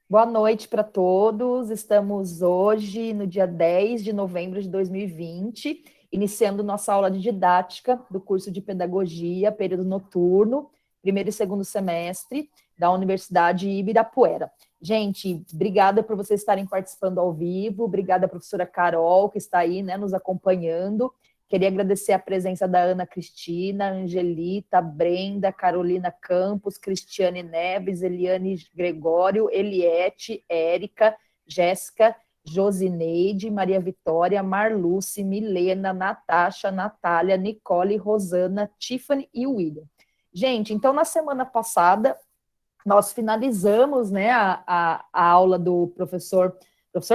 Boa noite para todos. Estamos hoje, no dia 10 de novembro de 2020, iniciando nossa aula de didática do curso de Pedagogia, período noturno, primeiro e segundo semestre, da Universidade Ibirapuera. Gente, obrigada por vocês estarem participando ao vivo, obrigada, professora Carol, que está aí, né, nos acompanhando. Queria agradecer a presença da Ana Cristina, Angelita, Brenda, Carolina Campos, Cristiane Neves, Eliane Gregório, Eliette, Érica, Jéssica, Josineide, Maria Vitória, Marluce, Milena, Natasha, Natália, Nicole, Rosana, Tiffany e William. Gente, então na semana passada nós finalizamos, né, a aula do professor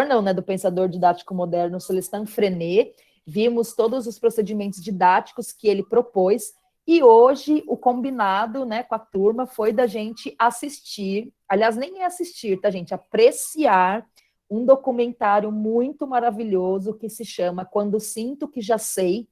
não, né, do pensador didático moderno Celestin Freinet. Vimos todos os procedimentos didáticos que ele propôs, e hoje o combinado, né, com a turma foi da gente assistir, aliás, nem é assistir, tá, gente? Apreciar um documentário muito maravilhoso que se chama Quando Sinto Que Já Sei,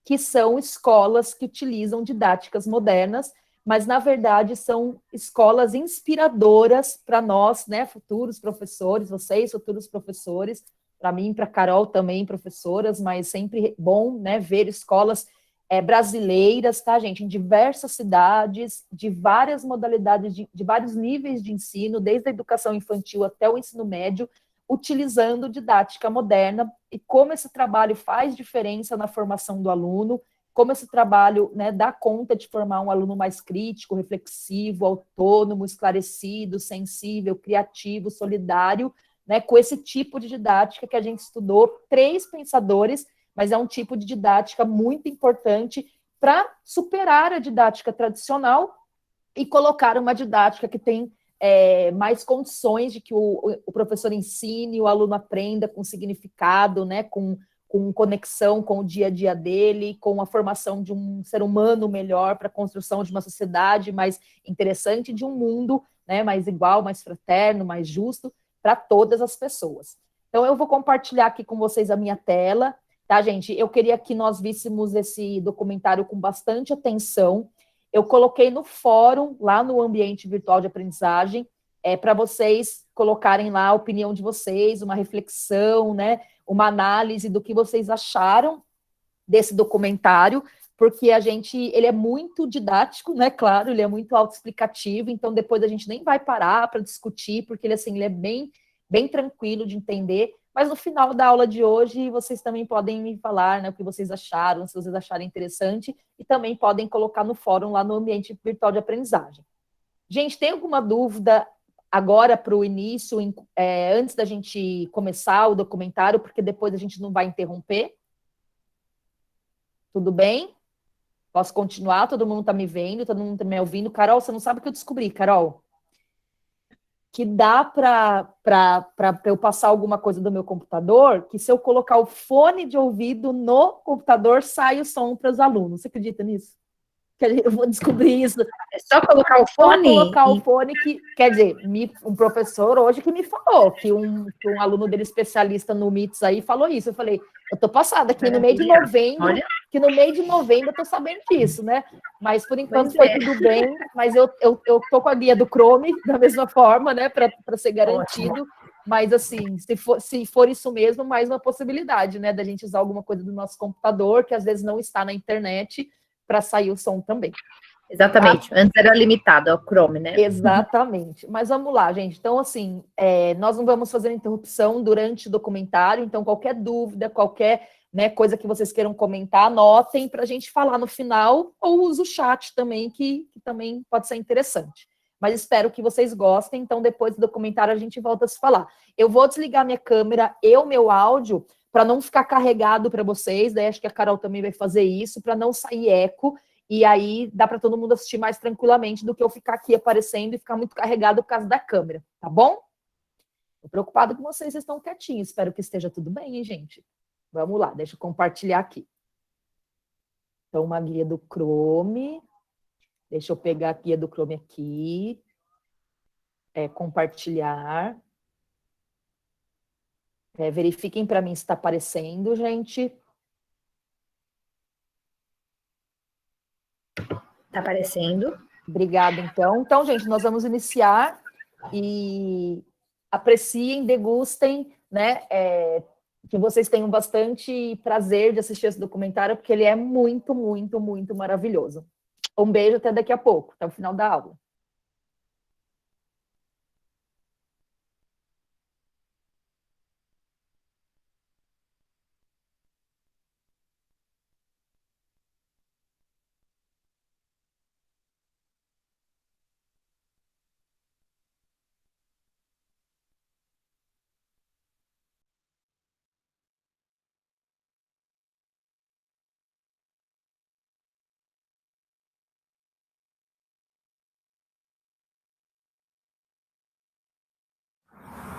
que são escolas que utilizam didáticas modernas, mas, na verdade, são escolas inspiradoras para nós, né, futuros professores, vocês, futuros professores, para mim, para a Carol também, professoras, mas sempre bom, né, ver escolas brasileiras, tá, gente, em diversas cidades, de várias modalidades, de vários níveis de ensino, desde a educação infantil até o ensino médio, utilizando didática moderna, e como esse trabalho faz diferença na formação do aluno, como esse trabalho, né, dá conta de formar um aluno mais crítico, reflexivo, autônomo, esclarecido, sensível, criativo, solidário, né, com esse tipo de didática que a gente estudou, 3 pensadores, mas é um tipo de didática muito importante para superar a didática tradicional e colocar uma didática que tem mais condições de que o professor ensine, o aluno aprenda com significado, né, com conexão com o dia a dia dele, com a formação de um ser humano melhor para a construção de uma sociedade mais interessante, de um mundo, né, mais igual, mais fraterno, mais justo para todas as pessoas. Então, eu vou compartilhar aqui com vocês a minha tela, tá, gente? Eu queria que nós víssemos esse documentário com bastante atenção. Eu coloquei no fórum, lá no ambiente virtual de aprendizagem, para vocês colocarem lá a opinião de vocês, uma reflexão, né, uma análise do que vocês acharam desse documentário, porque ele é muito didático, né, claro, ele é muito autoexplicativo, então depois a gente nem vai parar para discutir, porque ele é bem tranquilo de entender, mas no final da aula de hoje, vocês também podem me falar, né, o que vocês acharam, se vocês acharem interessante, e também podem colocar no fórum, lá no ambiente virtual de aprendizagem. Gente, tem alguma dúvida agora para o início, antes da gente começar o documentário, porque depois a gente não vai interromper? Tudo bem? Posso continuar? Todo mundo está me vendo, todo mundo está me ouvindo. Carol, você não sabe o que eu descobri, Carol? Que dá para eu passar alguma coisa do meu computador, que se eu colocar o fone de ouvido no computador, sai o som para os alunos. Você acredita nisso? Que eu vou descobrir isso. É só colocar o Só fone colocar o e... fone que, quer dizer, um professor hoje que me falou, que um aluno dele especialista no MITS aí falou isso. Eu falei, eu tô passada aqui no meio de novembro, Olha, que no meio de novembro eu tô sabendo disso, né? Mas por enquanto pois foi é. tudo bem, mas eu tô com a guia do Chrome da mesma forma, né, para ser Ótimo. garantido. Mas assim, se for isso mesmo, mais uma possibilidade, né, da gente usar alguma coisa do nosso computador, que às vezes não está na internet, para sair o som também. Tá? Exatamente. Antes era limitado ao Chrome, né? Exatamente. Mas vamos lá, gente. Então, assim, nós não vamos fazer interrupção durante o documentário, então qualquer dúvida, qualquer, né, coisa que vocês queiram comentar, anotem para a gente falar no final, ou use o chat também, que também pode ser interessante. Mas espero que vocês gostem, então depois do documentário a gente volta a se falar. Eu vou desligar minha câmera e o meu áudio para não ficar carregado para vocês, daí acho que a Carol também vai fazer isso, para não sair eco, e aí dá para todo mundo assistir mais tranquilamente do que eu ficar aqui aparecendo e ficar muito carregado por causa da câmera, tá bom? Tô preocupado com vocês estão quietinhos, espero que esteja tudo bem, hein, gente? Vamos lá, deixa eu compartilhar aqui. Então, uma guia do Chrome, deixa eu pegar a guia do Chrome aqui, compartilhar. Verifiquem para mim se está aparecendo, gente. Tá aparecendo. Obrigada, então. Então, gente, nós vamos iniciar e apreciem, degustem, né? Que vocês tenham bastante prazer de assistir esse documentário, porque ele é muito, muito, muito maravilhoso. Um beijo, até daqui a pouco, até o final da aula.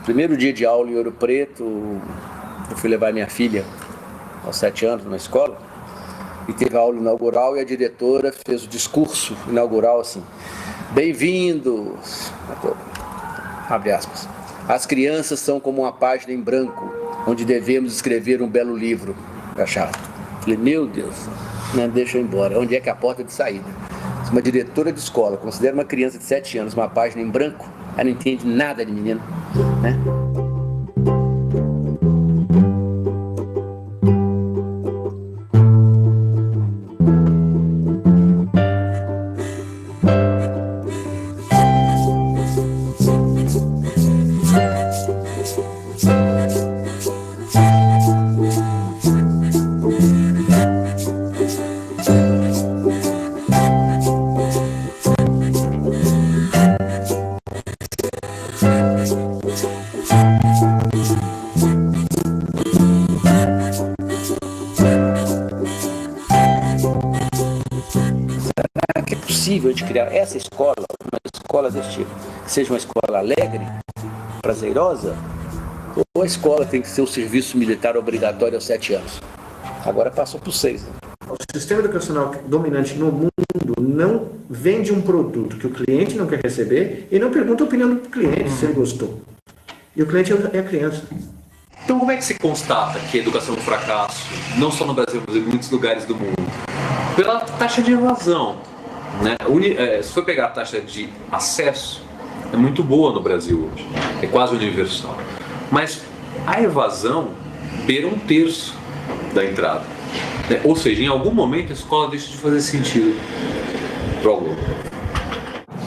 Primeiro dia de aula em Ouro Preto, eu fui levar minha filha aos 7 anos na escola e teve a aula inaugural e a diretora fez o discurso inaugural assim: bem-vindos, abre aspas, as crianças são como uma página em branco onde devemos escrever um belo livro, fechado. Falei, meu Deus, não deixa eu ir embora, onde é que é a porta de saída? Se uma diretora de escola considera uma criança de 7 anos uma página em branco, ela não entende nada de menino, né? A gente criar essa escola, uma escola desse tipo, que seja uma escola alegre, prazerosa, ou a escola tem que ser o serviço militar obrigatório aos 7 anos? Agora passou para os 6. Né? O sistema educacional dominante no mundo não vende um produto que o cliente não quer receber e não pergunta a opinião do cliente se ele gostou. E o cliente é a criança. Então como é que se constata que a educação é um fracasso, não só no Brasil, mas em muitos lugares do mundo? Pela taxa de evasão. Né? Se for pegar a taxa de acesso, é muito boa no Brasil hoje, é quase universal. Mas a evasão beira 1/3 da entrada. Né? Ou seja, em algum momento a escola deixa de fazer sentido para o aluno.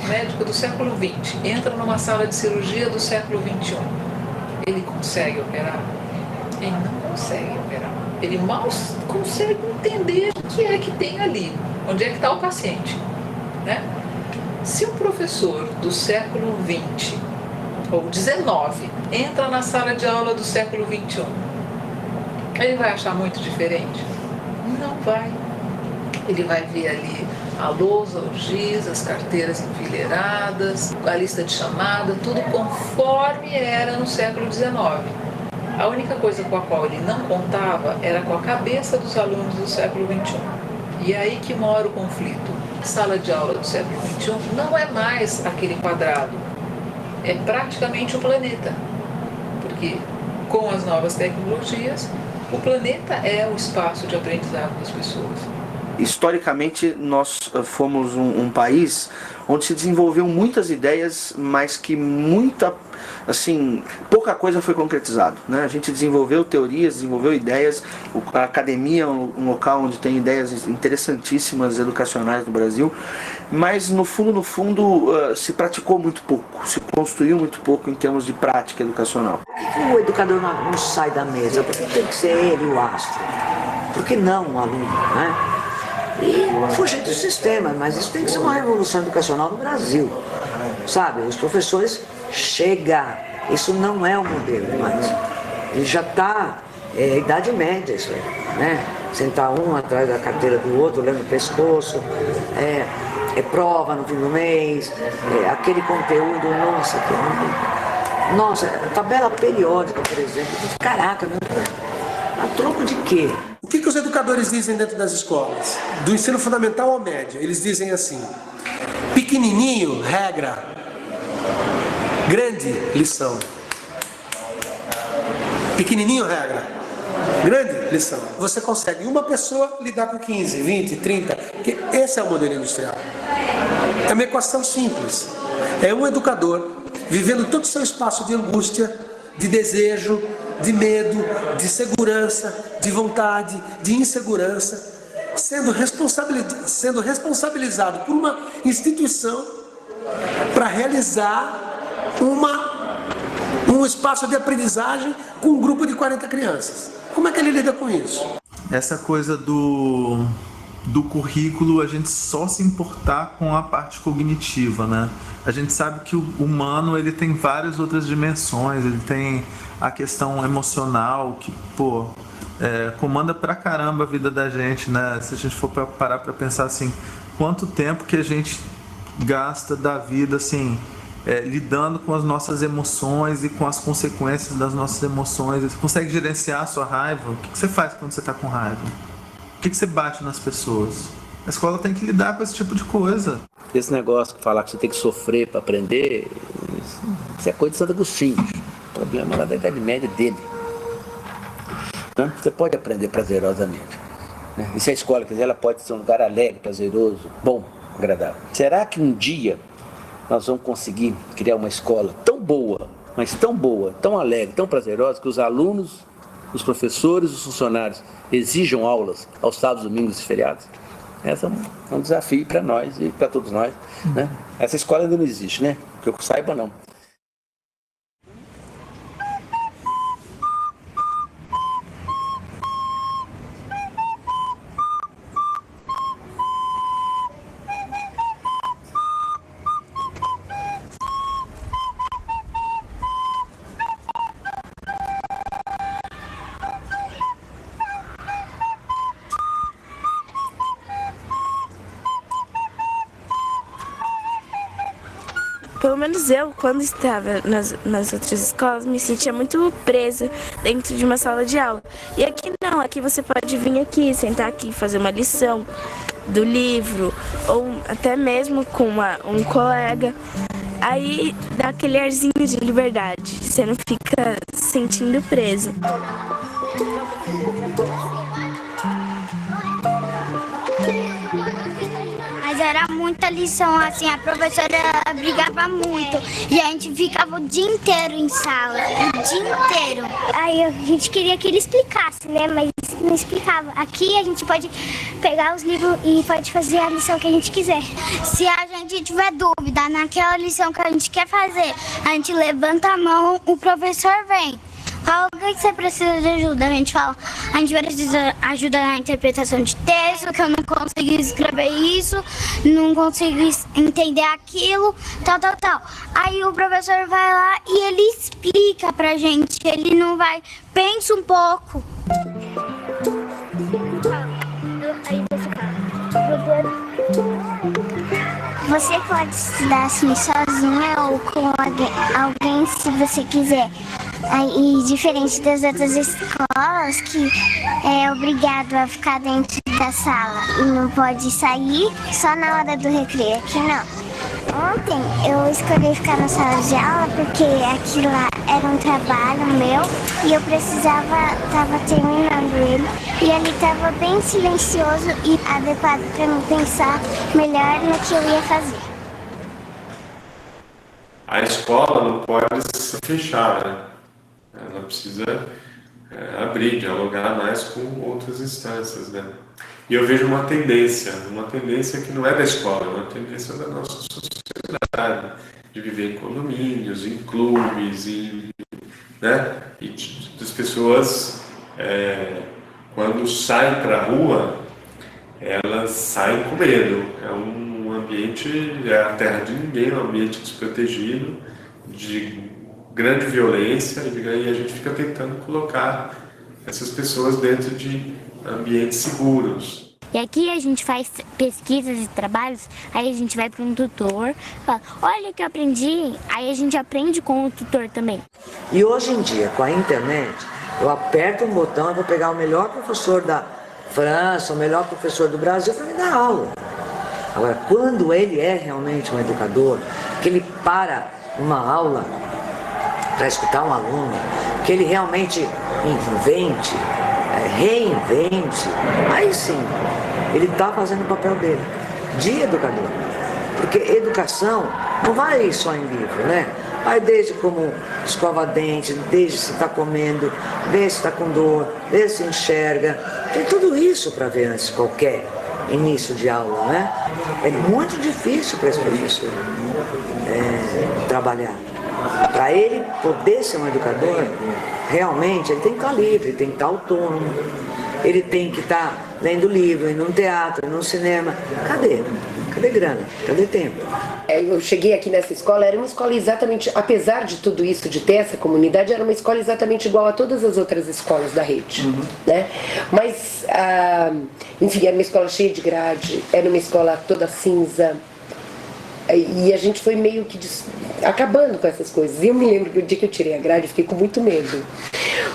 O médico do século XX entra numa sala de cirurgia do século XXI. Ele consegue operar? Ele não consegue operar. Ele mal consegue entender o que é que tem ali, onde é que está o paciente. Né? Se um professor do século XX ou XIX entra na sala de aula do século XXI, ele vai achar muito diferente? Não vai. Ele vai ver ali a lousa, o giz, as carteiras enfileiradas, a lista de chamada, tudo conforme era no século XIX. A única coisa com a qual ele não contava era com a cabeça dos alunos do século XXI. E é aí que mora o conflito. A sala de aula do século XXI não é mais aquele quadrado, é praticamente o planeta. Porque com as novas tecnologias, o planeta é o espaço de aprendizado das pessoas. Historicamente, nós fomos um país onde se desenvolveu muitas ideias, mas que pouca coisa foi concretizado, né? A gente desenvolveu teorias, desenvolveu ideias, a academia é um local onde tem ideias interessantíssimas educacionais no Brasil, mas no fundo se praticou muito pouco, se construiu muito pouco em termos de prática educacional. Por que o educador não sai da mesa? Por que tem que ser ele o astro? Por que não o aluno, né? E fugir do sistema, mas isso tem que ser uma revolução educacional no Brasil, sabe? Os professores chega, isso não é o modelo mais, ele já está, idade média isso aí, né? Sentar um atrás da carteira do outro, olhando o pescoço, é prova no fim do mês, aquele conteúdo, nossa, tabela periódica, por exemplo, caraca, a troco de quê? O que os educadores dizem dentro das escolas? Do ensino fundamental ao médio, eles dizem assim: pequenininho, regra, grande, lição. Pequenininho, regra, grande, lição. Você consegue uma pessoa lidar com 15, 20, 30, porque esse é o modelo industrial. É uma equação simples. É um educador vivendo todo o seu espaço de angústia, de desejo, de medo, de segurança, de vontade, de insegurança, sendo responsabilizado por uma instituição para realizar um espaço de aprendizagem com um grupo de 40 crianças. Como é que ele lida com isso? Essa coisa do currículo, a gente só se importar com a parte cognitiva, né? A gente sabe que o humano, ele tem várias outras dimensões, ele tem a questão emocional, que, comanda pra caramba a vida da gente, né? Se a gente for parar pra pensar assim, quanto tempo que a gente gasta da vida, assim, lidando com as nossas emoções e com as consequências das nossas emoções. Você consegue gerenciar a sua raiva? O que você faz quando você está com raiva? O que você bate nas pessoas? A escola tem que lidar com esse tipo de coisa. Esse negócio de falar que você tem que sofrer para aprender, isso é coisa de Santo Agostinho. O problema lá da Idade Média dele. Você pode aprender prazerosamente. E se a escola quiser, ela pode ser um lugar alegre, prazeroso, bom, agradável. Será que um dia nós vamos conseguir criar uma escola tão boa, mas tão boa, tão alegre, tão prazerosa, que os alunos, os professores, os funcionários exijam aulas aos sábados, domingos e feriados? Esse é um desafio para nós e para todos nós, né? Essa escola ainda não existe, né? Que eu saiba, não. Pelo menos eu, quando estava nas outras escolas, me sentia muito presa dentro de uma sala de aula. E aqui não, aqui você pode vir aqui, sentar aqui, fazer uma lição do livro, ou até mesmo com um colega. Aí dá aquele arzinho de liberdade, você não fica se sentindo preso. Mas era muita lição, assim, a professora brigava muito e a gente ficava o dia inteiro em sala, o dia inteiro. Aí a gente queria que ele explicasse, né, mas não explicava. Aqui a gente pode pegar os livros e pode fazer a lição que a gente quiser. Se a gente tiver dúvida naquela lição que a gente quer fazer, a gente levanta a mão, o professor vem. Qual que você precisa de ajuda? A gente fala, a gente precisa de ajuda na interpretação de texto, que eu não consigo escrever isso, não consigo entender aquilo, tal. Aí o professor vai lá e ele explica pra gente, ele não vai, pensa um pouco. Aí você fala, você pode estudar assim sozinha ou com alguém se você quiser. E diferente das outras escolas que é obrigado a ficar dentro da sala e não pode sair só na hora do recreio, aqui não. Ontem eu escolhi ficar na sala de aula porque aquilo lá era um trabalho meu e eu estava terminando ele. E ele estava bem silencioso e adequado para mim pensar melhor no que eu ia fazer. A escola não pode se fechar, né? Ela precisa abrir, dialogar mais com outras instâncias, né? E eu vejo uma tendência que não é da escola, é uma tendência da nossa sociedade, de viver em condomínios, em clubes, né? E das pessoas, quando saem para a rua, elas saem com medo. É um ambiente, é a terra de ninguém, é um ambiente desprotegido, de grande violência, e a gente fica tentando colocar essas pessoas dentro de ambientes seguros. E aqui a gente faz pesquisas e trabalhos, aí a gente vai para um tutor, fala, olha o que eu aprendi, aí a gente aprende com o tutor também. E hoje em dia, com a internet, eu aperto um botão e vou pegar o melhor professor da França, o melhor professor do Brasil para me dar aula. Agora, quando ele é realmente um educador, que ele para uma aula para escutar um aluno, que ele realmente invente, reinvente, aí sim, ele está fazendo o papel dele, de educador. Porque educação não vai só em livro, né? Aí desde como escova dente, desde se está comendo, vê se está com dor, vê se enxerga. Tem tudo isso para ver antes de qualquer início de aula, né? É muito difícil para esse professor trabalhar. Para ele poder ser um educador, realmente ele tem que estar livre, ele tem que estar autônomo, ele tem que estar lendo livro, indo no teatro, indo no cinema. Cadê? Cadê grana? Cadê tempo? Eu cheguei aqui nessa escola, era uma escola exatamente, apesar de tudo isso, de ter essa comunidade, era uma escola exatamente igual a todas as outras escolas da rede, né? Mas, enfim, era uma escola cheia de grade, era uma escola toda cinza, e a gente foi meio que acabando com essas coisas. E eu me lembro que o dia que eu tirei a grade, eu fiquei com muito medo.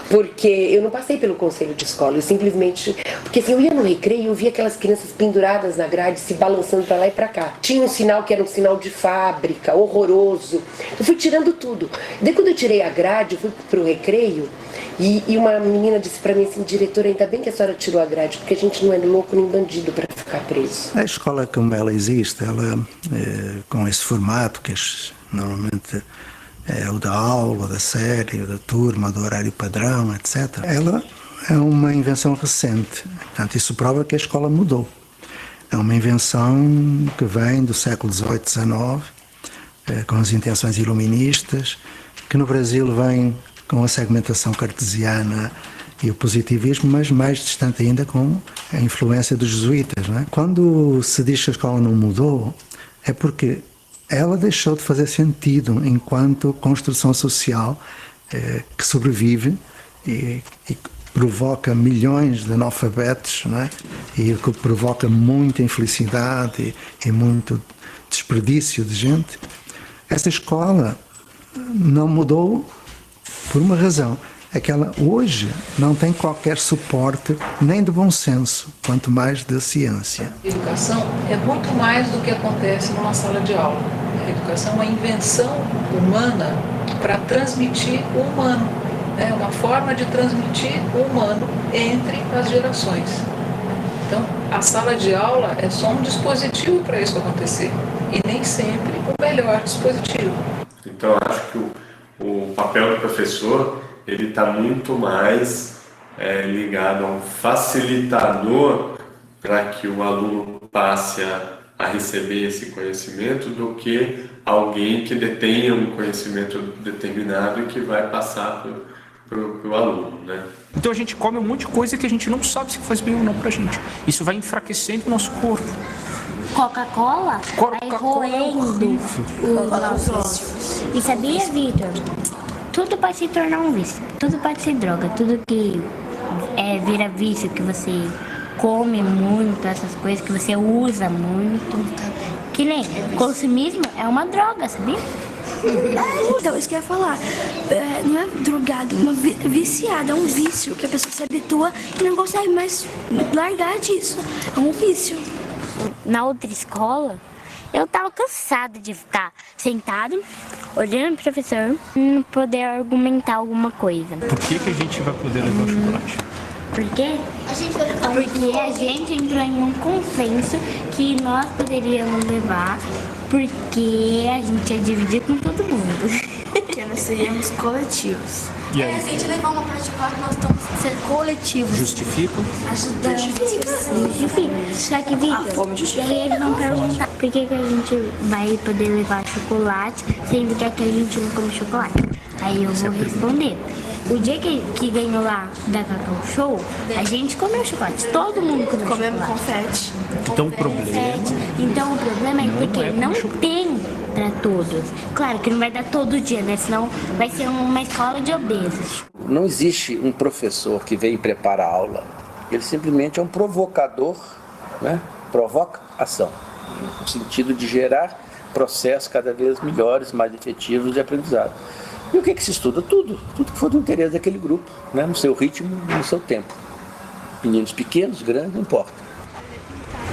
Porque eu não passei pelo conselho de escola, eu simplesmente... Porque assim, eu ia no recreio e eu via aquelas crianças penduradas na grade, se balançando pra lá e pra cá. Tinha um sinal que era um sinal de fábrica, horroroso. Eu fui tirando tudo. Daí quando eu tirei a grade, eu fui pro recreio e uma menina disse pra mim assim, diretora, ainda bem que a senhora tirou a grade, porque a gente não é louco nem bandido pra ficar preso. A escola como ela existe, ela com esse formato que normalmente é o da aula, da série, da turma, do horário padrão, etc. Ela é uma invenção recente. Portanto, isso prova que a escola mudou. É uma invenção que vem do século XVIII, XIX, com as intenções iluministas, que no Brasil vem com a segmentação cartesiana e o positivismo, mas mais distante ainda com a influência dos jesuítas, não é? Quando se diz que a escola não mudou, é porque ela deixou de fazer sentido enquanto construção social que sobrevive e provoca milhões de analfabetos, não é? E que provoca muita infelicidade e muito desperdício de gente. Essa escola não mudou por uma razão. É que ela hoje não tem qualquer suporte nem de bom senso, quanto mais da ciência. A educação é muito mais do que acontece numa sala de aula. A educação é uma invenção humana para transmitir o humano. É uma forma de transmitir o humano entre as gerações. Então, a sala de aula é só um dispositivo para isso acontecer. E nem sempre o melhor dispositivo. Então, eu acho que o papel do professor ele está muito mais ligado a um facilitador para que o aluno passe a receber esse conhecimento do que alguém que detenha um conhecimento determinado e que vai passar para o aluno, né? Então a gente come um monte de coisa que a gente não sabe se faz bem ou não para a gente. Isso vai enfraquecendo o nosso corpo. Coca-Cola vai roendo o nosso ossos. E sabia, Vitor? Tudo pode se tornar um vício, tudo pode ser droga, tudo que vira vício, que você come muito, essas coisas que você usa muito. Que nem consumismo é uma droga, sabia? Então, isso que eu ia falar. Não é drogado, é uma viciada, é um vício que a pessoa se habitua e não consegue mais largar disso. É um vício. Na outra escola, eu tava cansada de estar sentado, olhando o professor, não poder argumentar alguma coisa. Por que a gente vai poder levar o chocolate? Por quê? Porque a gente entrou em um consenso que nós poderíamos levar, porque a gente ia dividir com todo mundo. Porque nós seríamos coletivos. E aí? Se a gente levar uma particular, nós estamos sendo coletivos. Justifica? Ajudando. Enfim, só que, Vitor, e aí eles vão perguntar por que a gente vai poder levar chocolate, sendo que aqui a gente não come chocolate. Aí eu vou responder. O dia que ganhou lá da Cacau Show, a gente comeu chocolate. Todo mundo comeu chocolate. Comemos confete. Então o problema é porque não tem para todos. Claro que não vai dar todo dia, né? Senão vai ser uma escola de obesos. Não existe um professor que vem e prepara a aula. Ele simplesmente é um provocador, né? Provoca ação, no sentido de gerar processos cada vez melhores, mais efetivos de aprendizado. E o que se estuda? Tudo que for do interesse daquele grupo, né? No seu ritmo, no seu tempo. Meninos pequenos, grandes, não importa.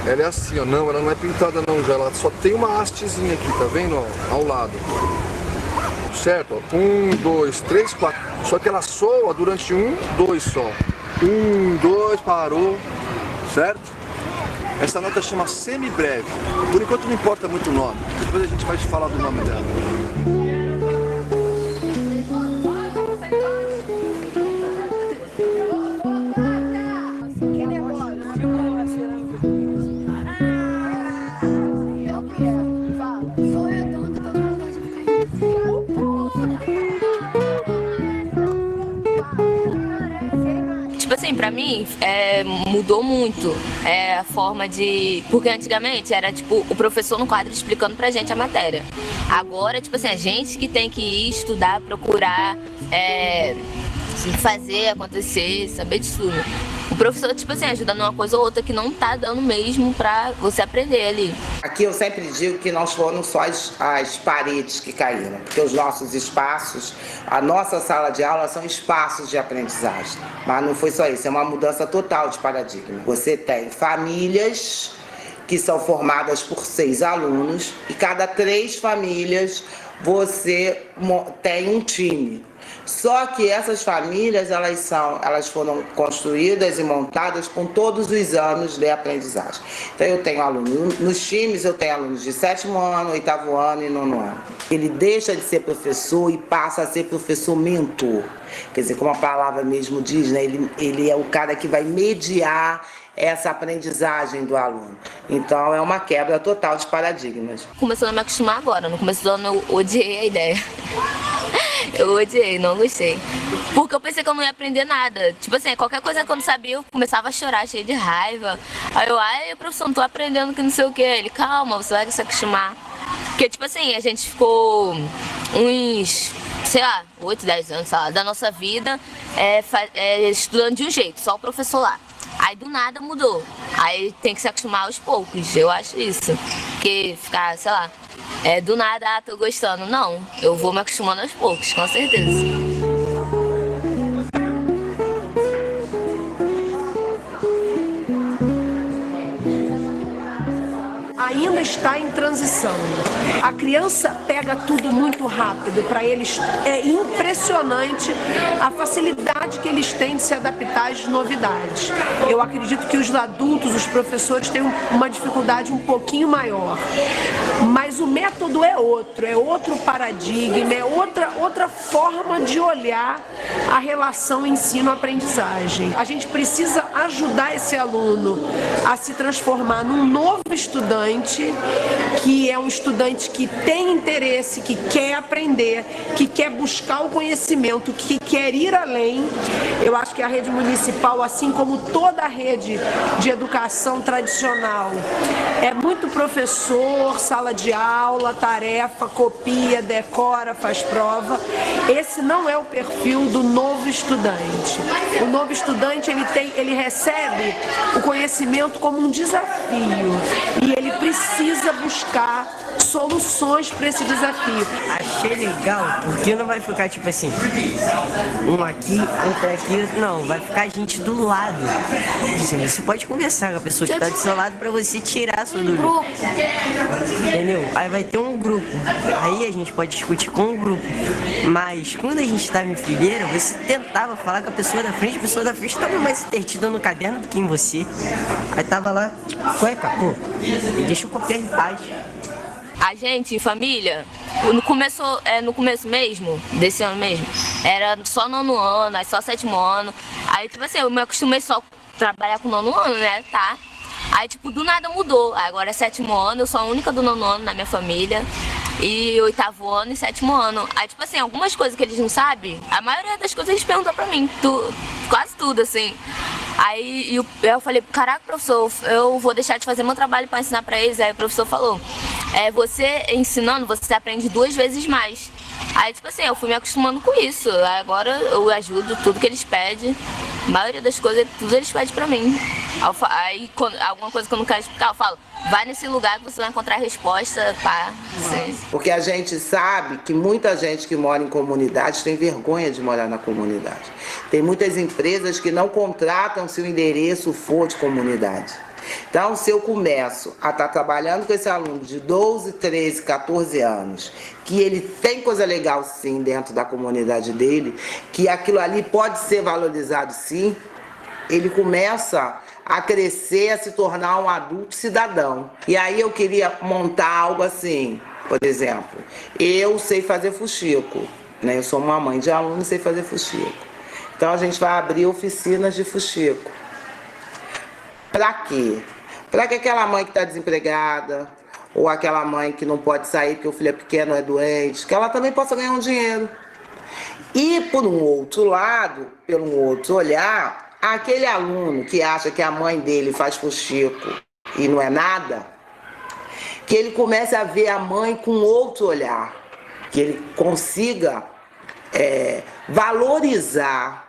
Ela é assim, ó, não, ela não é pintada não, já ela só tem uma hastezinha aqui, tá vendo, ó, ao lado. Certo, ó, 1, 2, 3, 4, só que ela soa durante 1, 2 só. 1, 2, parou, certo? Essa nota chama semibreve. Por enquanto não importa muito o nome, depois a gente vai te falar do nome dela. Tipo assim, pra mim, mudou muito a forma de... Porque antigamente era, tipo, o professor no quadro explicando pra gente a matéria. Agora, tipo assim, a gente que tem que ir estudar, procurar, fazer acontecer, saber de tudo. O professor, tipo assim, ajuda numa coisa ou outra que não tá dando mesmo pra você aprender ali. Aqui eu sempre digo que não foram só as paredes que caíram, porque os nossos espaços, a nossa sala de aula são espaços de aprendizagem. Mas não foi só isso, é uma mudança total de paradigma. Você tem famílias que são formadas por 6 alunos e cada 3 famílias você tem um time. Só que essas famílias, elas foram construídas e montadas com todos os anos de aprendizagem. Então eu tenho alunos, nos times eu tenho alunos de 7º ano, 8º ano e 9º ano. Ele deixa de ser professor e passa a ser professor mentor. Quer dizer, como a palavra mesmo diz, né? Ele é o cara que vai mediar essa aprendizagem do aluno. Então é uma quebra total de paradigmas. Começando a me acostumar agora, no começo do ano eu odiei a ideia. Eu odiei, não gostei. Porque eu pensei que eu não ia aprender nada. Tipo assim, qualquer coisa que eu não sabia, eu começava a chorar, cheio de raiva. Aí eu, professor, não tô aprendendo que não sei o que. Ele, calma, você vai se acostumar. Porque, tipo assim, a gente ficou uns, sei lá, 8, 10 anos, sei lá, da nossa vida estudando de um jeito, só o professor lá. Aí do nada mudou. Aí tem que se acostumar aos poucos, eu acho isso. Porque ficar, sei lá, do nada, tô gostando. Não, eu vou me acostumando aos poucos, com certeza. Ainda está em transição. A criança pega tudo muito rápido. Para eles é impressionante a facilidade que eles têm de se adaptar às novidades. Eu acredito que os adultos, os professores, têm uma dificuldade um pouquinho maior. Mas o método é outro paradigma, é outra forma de olhar a relação ensino-aprendizagem. A gente precisa ajudar esse aluno a se transformar num novo estudante, que é um estudante que tem interesse, que quer aprender, que quer buscar o conhecimento, que quer ir além. Eu acho que a rede municipal, assim como toda a rede de educação tradicional, é muito professor, sala de aula, tarefa, copia, decora, faz prova. Esse não é o perfil do novo estudante. O novo estudante, ele recebe o conhecimento como um desafio e ele precisa buscar soluções para esse desafio. Achei legal, porque não vai ficar tipo assim, um aqui, outro aqui, não, vai ficar gente do lado. Assim, você pode conversar com a pessoa que está do seu lado para você tirar a sua dúvida. Entendeu? Aí vai ter um grupo, aí a gente pode discutir com um grupo. Mas quando a gente estava em fileira, você tentava falar com a pessoa da frente estava mais entretida no caderno do que em você. Aí tava lá, cueca, pô, deixa eu copiar em paz. A gente, em família, no começo mesmo, desse ano mesmo, era só 9º ano, aí só 7º ano. Aí, tipo assim, eu me acostumei só a trabalhar com 9º ano, né, tá? Aí, tipo, do nada mudou. Agora é 7º ano, eu sou a única do 9º ano na minha família. E 8º ano e 7º ano. Aí, tipo assim, algumas coisas que eles não sabem, a maioria das coisas eles perguntam pra mim, quase tudo, assim. Aí eu falei, caraca, professor, eu vou deixar de fazer meu trabalho pra ensinar pra eles. Aí o professor falou, você ensinando, você aprende 2 vezes mais. Aí, tipo assim, eu fui me acostumando com isso. Agora eu ajudo tudo que eles pedem. A maioria das coisas, tudo eles pedem pra mim. Aí, alguma coisa que eu não quero explicar, eu falo, vai nesse lugar que você vai encontrar a resposta, pá. Sim. Porque a gente sabe que muita gente que mora em comunidades tem vergonha de morar na comunidade. Tem muitas empresas que não contratam se o endereço for de comunidade. Então, se eu começo a estar trabalhando com esse aluno de 12, 13, 14 anos, que ele tem coisa legal sim dentro da comunidade dele, que aquilo ali pode ser valorizado sim, ele começa a crescer, a se tornar um adulto cidadão. E aí eu queria montar algo assim, por exemplo, eu sei fazer fuxico, né? Eu sou uma mãe de aluno e sei fazer fuxico. Então a gente vai abrir oficinas de fuxico. Para quê? Para que aquela mãe que está desempregada, ou aquela mãe que não pode sair porque o filho é pequeno, é doente, que ela também possa ganhar um dinheiro. E, por um outro lado, por um outro olhar, aquele aluno que acha que a mãe dele faz fuxico e não é nada, que ele comece a ver a mãe com outro olhar, que ele consiga valorizar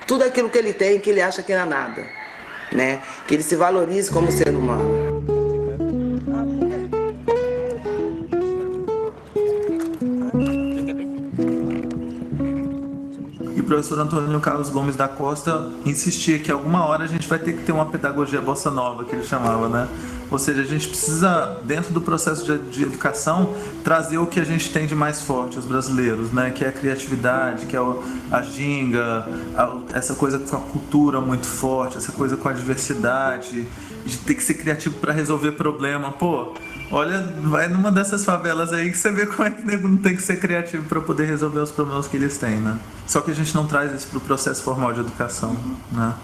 tudo aquilo que ele tem, que ele acha que não é nada, né? Que ele se valorize como ser humano. O professor Antônio Carlos Gomes da Costa insistia que alguma hora a gente vai ter que ter uma pedagogia bossa nova, que ele chamava, né? Ou seja, a gente precisa, dentro do processo de educação, trazer o que a gente tem de mais forte, os brasileiros, né? Que é a criatividade, que é a ginga, essa coisa com a cultura muito forte, essa coisa com a diversidade, de ter que ser criativo para resolver problema. Pô, olha, vai numa dessas favelas aí que você vê como é que o nego não tem que ser criativo para poder resolver os problemas que eles têm, né? Só que a gente não traz isso para o processo formal de educação, né?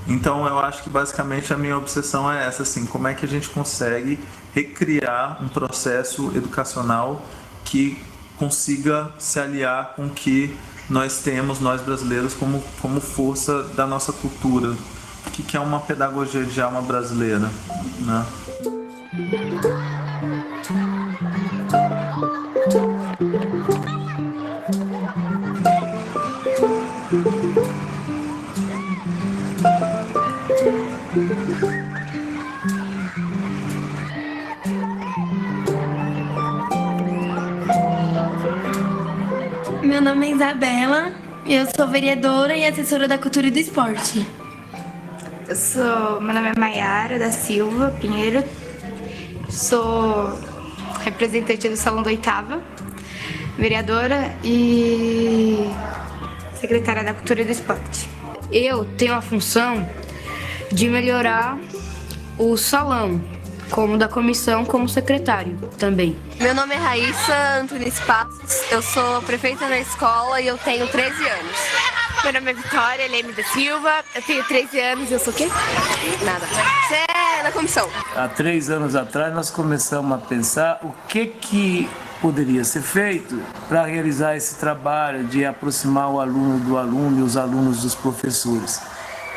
Então eu acho que basicamente a minha obsessão é essa, assim, como é que a gente consegue recriar um processo educacional que consiga se aliar com o que nós temos, nós brasileiros, como força da nossa cultura. O que é uma pedagogia de alma brasileira, né? Meu nome é Isabela, eu sou vereadora e assessora da Cultura e do Esporte. Meu nome é Maiara da Silva Pinheiro, sou representante do Salão da Oitava, vereadora e secretária da Cultura e do Esporte. Eu tenho a função de melhorar o salão, como da comissão, como secretário também. Meu nome é Raíssa Antunes Passos, eu sou prefeita da escola e eu tenho 13 anos. Meu nome é Vitória Leme da Silva, eu tenho 13 anos e eu sou o quê? Nada. Você é da comissão. Há 3 anos atrás nós começamos a pensar o que poderia ser feito para realizar esse trabalho de aproximar o aluno do aluno e os alunos dos professores.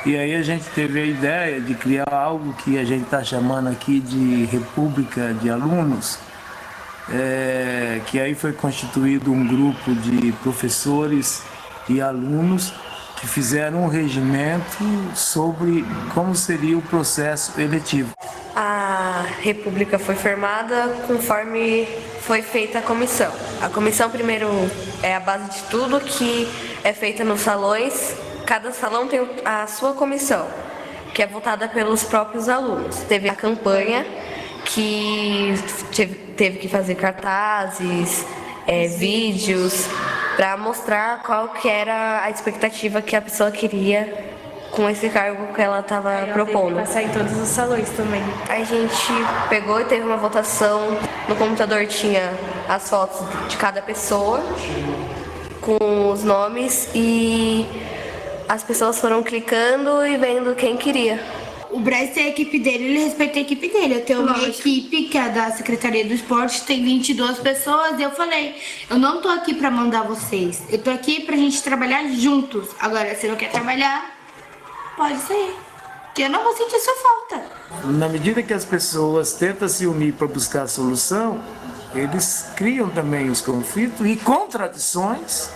E aí a gente teve a ideia de criar algo que a gente está chamando aqui de República de Alunos, que aí foi constituído um grupo de professores e alunos que fizeram um regimento sobre como seria o processo eletivo. A República foi formada conforme foi feita a comissão. A comissão primeiro é a base de tudo que é feita nos salões. Cada salão tem a sua comissão, que é voltada pelos próprios alunos. Teve a campanha, que teve que fazer cartazes, vídeos, para mostrar qual que era a expectativa que a pessoa queria com esse cargo que ela estava propondo. Passar em todos os salões também. A gente pegou e teve uma votação, no computador tinha as fotos de cada pessoa, com os nomes, e as pessoas foram clicando e vendo quem queria. O Braz tem a equipe dele, ele respeita a equipe dele. Eu tenho uma equipe que é da Secretaria do Esporte, tem 22 pessoas, e eu falei, eu não tô aqui pra mandar vocês, eu tô aqui pra gente trabalhar juntos. Agora, se não quer trabalhar, pode sair, que eu não vou sentir sua falta. Na medida que as pessoas tentam se unir para buscar a solução, eles criam também os conflitos e contradições,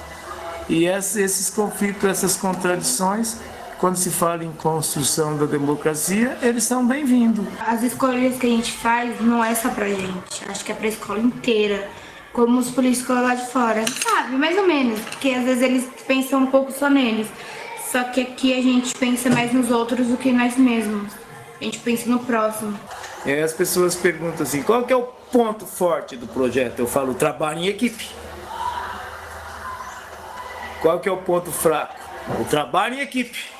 e esses conflitos, essas contradições, quando se fala em construção da democracia, eles são bem-vindos. As escolhas que a gente faz não é só pra gente, acho que é pra escola inteira, como os políticos lá de fora, sabe, mais ou menos, porque às vezes eles pensam um pouco só neles, só que aqui a gente pensa mais nos outros do que nós mesmos, a gente pensa no próximo. E aí as pessoas perguntam assim, qual que é o ponto forte do projeto? Eu falo, trabalho em equipe. Qual que é o ponto fraco? O trabalho em equipe.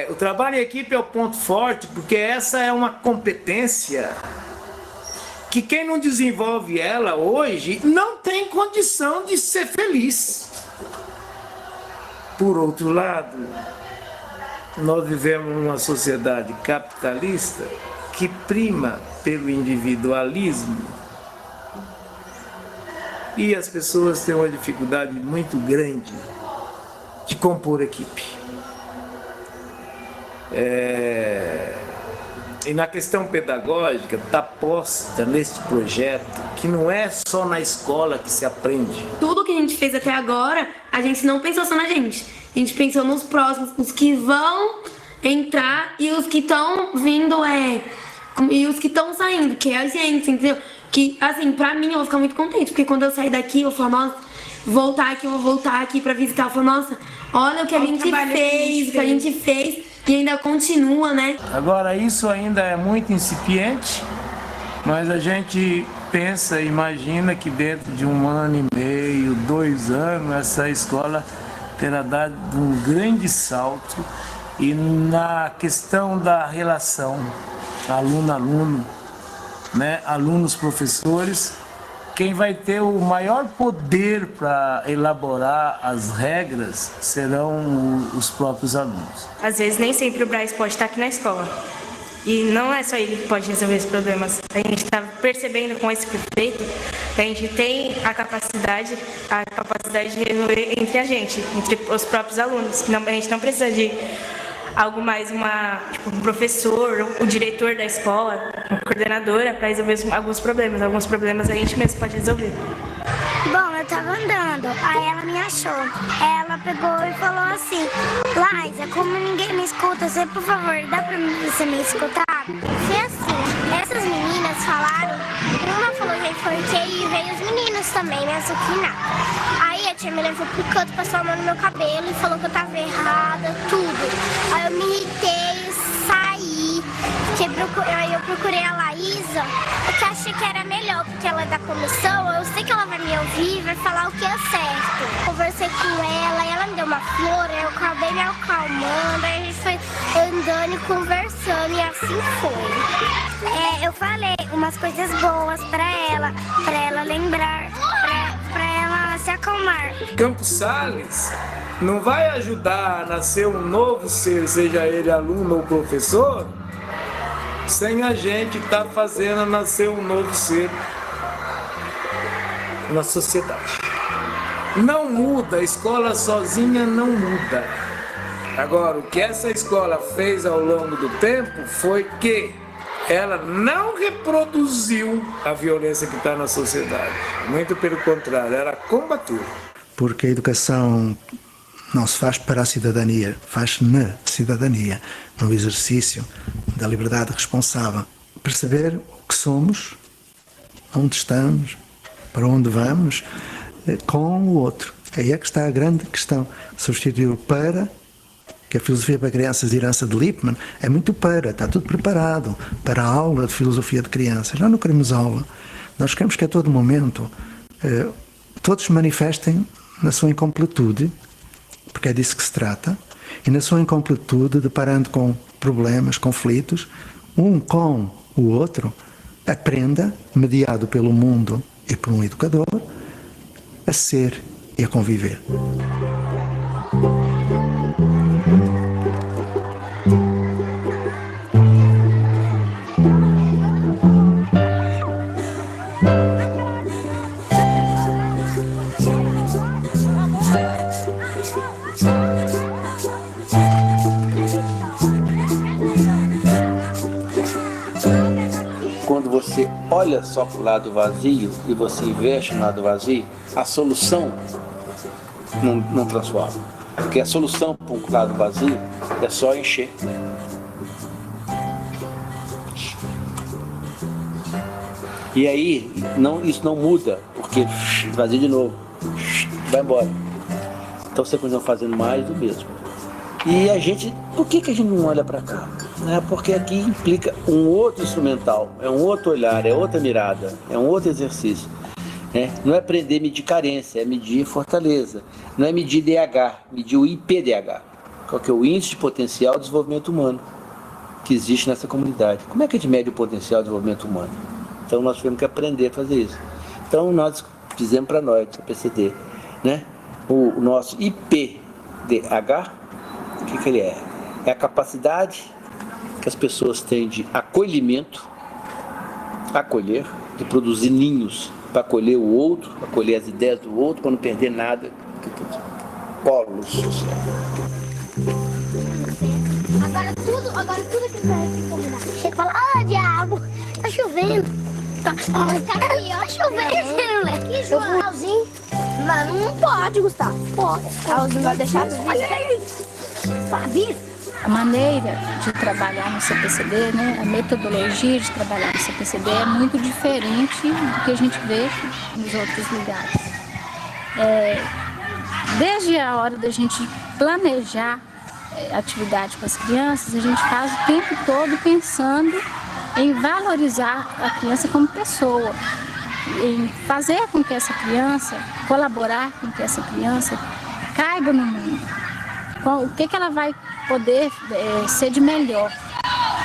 O trabalho em equipe é o ponto forte, porque essa é uma competência que quem não desenvolve ela hoje não tem condição de ser feliz. Por outro lado, nós vivemos numa sociedade capitalista que prima pelo individualismo e as pessoas têm uma dificuldade muito grande de compor equipe. E na questão pedagógica está posta neste projeto que não é só na escola que se aprende. Tudo que a gente fez até agora, a gente não pensou só na gente. A gente pensou nos próximos, os que vão entrar e os que estão vindo, e os que estão saindo, que é a gente, entendeu? Que, assim, pra mim, eu vou ficar muito contente, porque quando eu sair daqui, eu vou falar, nossa, eu vou voltar aqui pra visitar, eu falo, nossa, olha o que a gente fez, o que a gente fez, e ainda continua, né? Agora, isso ainda é muito incipiente, mas a gente pensa, imagina que dentro de 1 ano e meio, 2 anos, essa escola terá dado um grande salto. E na questão da relação aluno-aluno, né, alunos-professores, quem vai ter o maior poder para elaborar as regras serão os próprios alunos. Às vezes nem sempre o Braz pode estar aqui na escola. E não é só ele que pode resolver esses problemas. A gente está percebendo com esse prefeito que a gente tem a capacidade de resolver entre a gente, entre os próprios alunos. A gente não precisa de algo mais, um professor, o diretor da escola, uma coordenadora para resolver alguns problemas. Alguns problemas a gente mesmo pode resolver. Bom, eu tava andando, aí ela me achou. Ela pegou e falou assim: Laísa, como ninguém me escuta, você, por favor, dá pra você me escutar? Foi assim, essas meninas falaram, uma falou que eu enforquei e veio os meninos também me azucrinar. Aí a tia me levou pro canto, passou a mão no meu cabelo e falou que eu tava errada, tudo. Aí eu me irritei, saí, aí eu procurei a Laísa, porque achei que era melhor, porque ela é da comissão, eu sei que ela vai me ouvir e vai falar o que é certo. Conversei com ela e ela me deu uma flor, eu acabei me acalmando, aí a gente foi andando e conversando e assim foi. Eu falei umas coisas boas pra ela lembrar, pra ela se acalmar. Campos Sales não vai ajudar a nascer um novo ser, seja ele aluno ou professor, sem a gente estar fazendo nascer um novo ser na sociedade. Não muda, a escola sozinha não muda. Agora, o que essa escola fez ao longo do tempo foi que ela não reproduziu a violência que está na sociedade. Muito pelo contrário, ela combateu. Porque a educação não se faz para a cidadania, faz na cidadania, no exercício da liberdade responsável. Perceber o que somos, onde estamos, para onde vamos, com o outro. Aí é que está a grande questão. Substituir o para, que a filosofia para crianças de herança de Lippmann é muito está tudo preparado para a aula de filosofia de crianças. Nós não queremos aula, nós queremos que a todo momento todos se manifestem na sua incompletude, porque é disso que se trata, e na sua incompletude, deparando com problemas, conflitos, um com o outro, aprenda, mediado pelo mundo e por um educador, a ser e a conviver. Quando você olha só para o lado vazio e você investe no lado vazio, a solução não transforma. Porque a solução para um lado vazio é só encher. E aí isso não muda, porque vazio de novo, vai embora. Então você continua fazendo mais do mesmo. E a gente, por que a gente não olha para cá? Porque aqui implica um outro instrumental, é um outro olhar, é outra mirada, é um outro exercício. Não é aprender a medir carência, é medir fortaleza. Não é medir DH, medir o IPDH, qual que é o Índice de Potencial de Desenvolvimento Humano, que existe nessa comunidade. Como é que a gente mede o potencial de desenvolvimento humano? Então nós tivemos que aprender a fazer isso. Então nós fizemos para nós, a PCD, o nosso IPDH, o que ele é? é a capacidade que as pessoas têm de acolhimento, acolher, de produzir ninhos para acolher o outro, para acolher as ideias do outro, para não perder nada. Polos sociais. Agora tudo que vai combinar. Chega e fala, diabo, tá chovendo. Tá chovendo, moleque. Joãozinho. Mas não pode, Gustavo. Pode. Raulzinho vai deixar. Olha aí. A maneira de trabalhar no CPCD, né, a metodologia de trabalhar no CPCD é muito diferente do que a gente vê nos outros lugares. Desde a hora da gente planejar atividade com as crianças, a gente faz o tempo todo pensando em valorizar a criança como pessoa, em fazer com que essa criança, colaborar com que essa criança caiba no mundo. O que ela vai poder ser de melhor.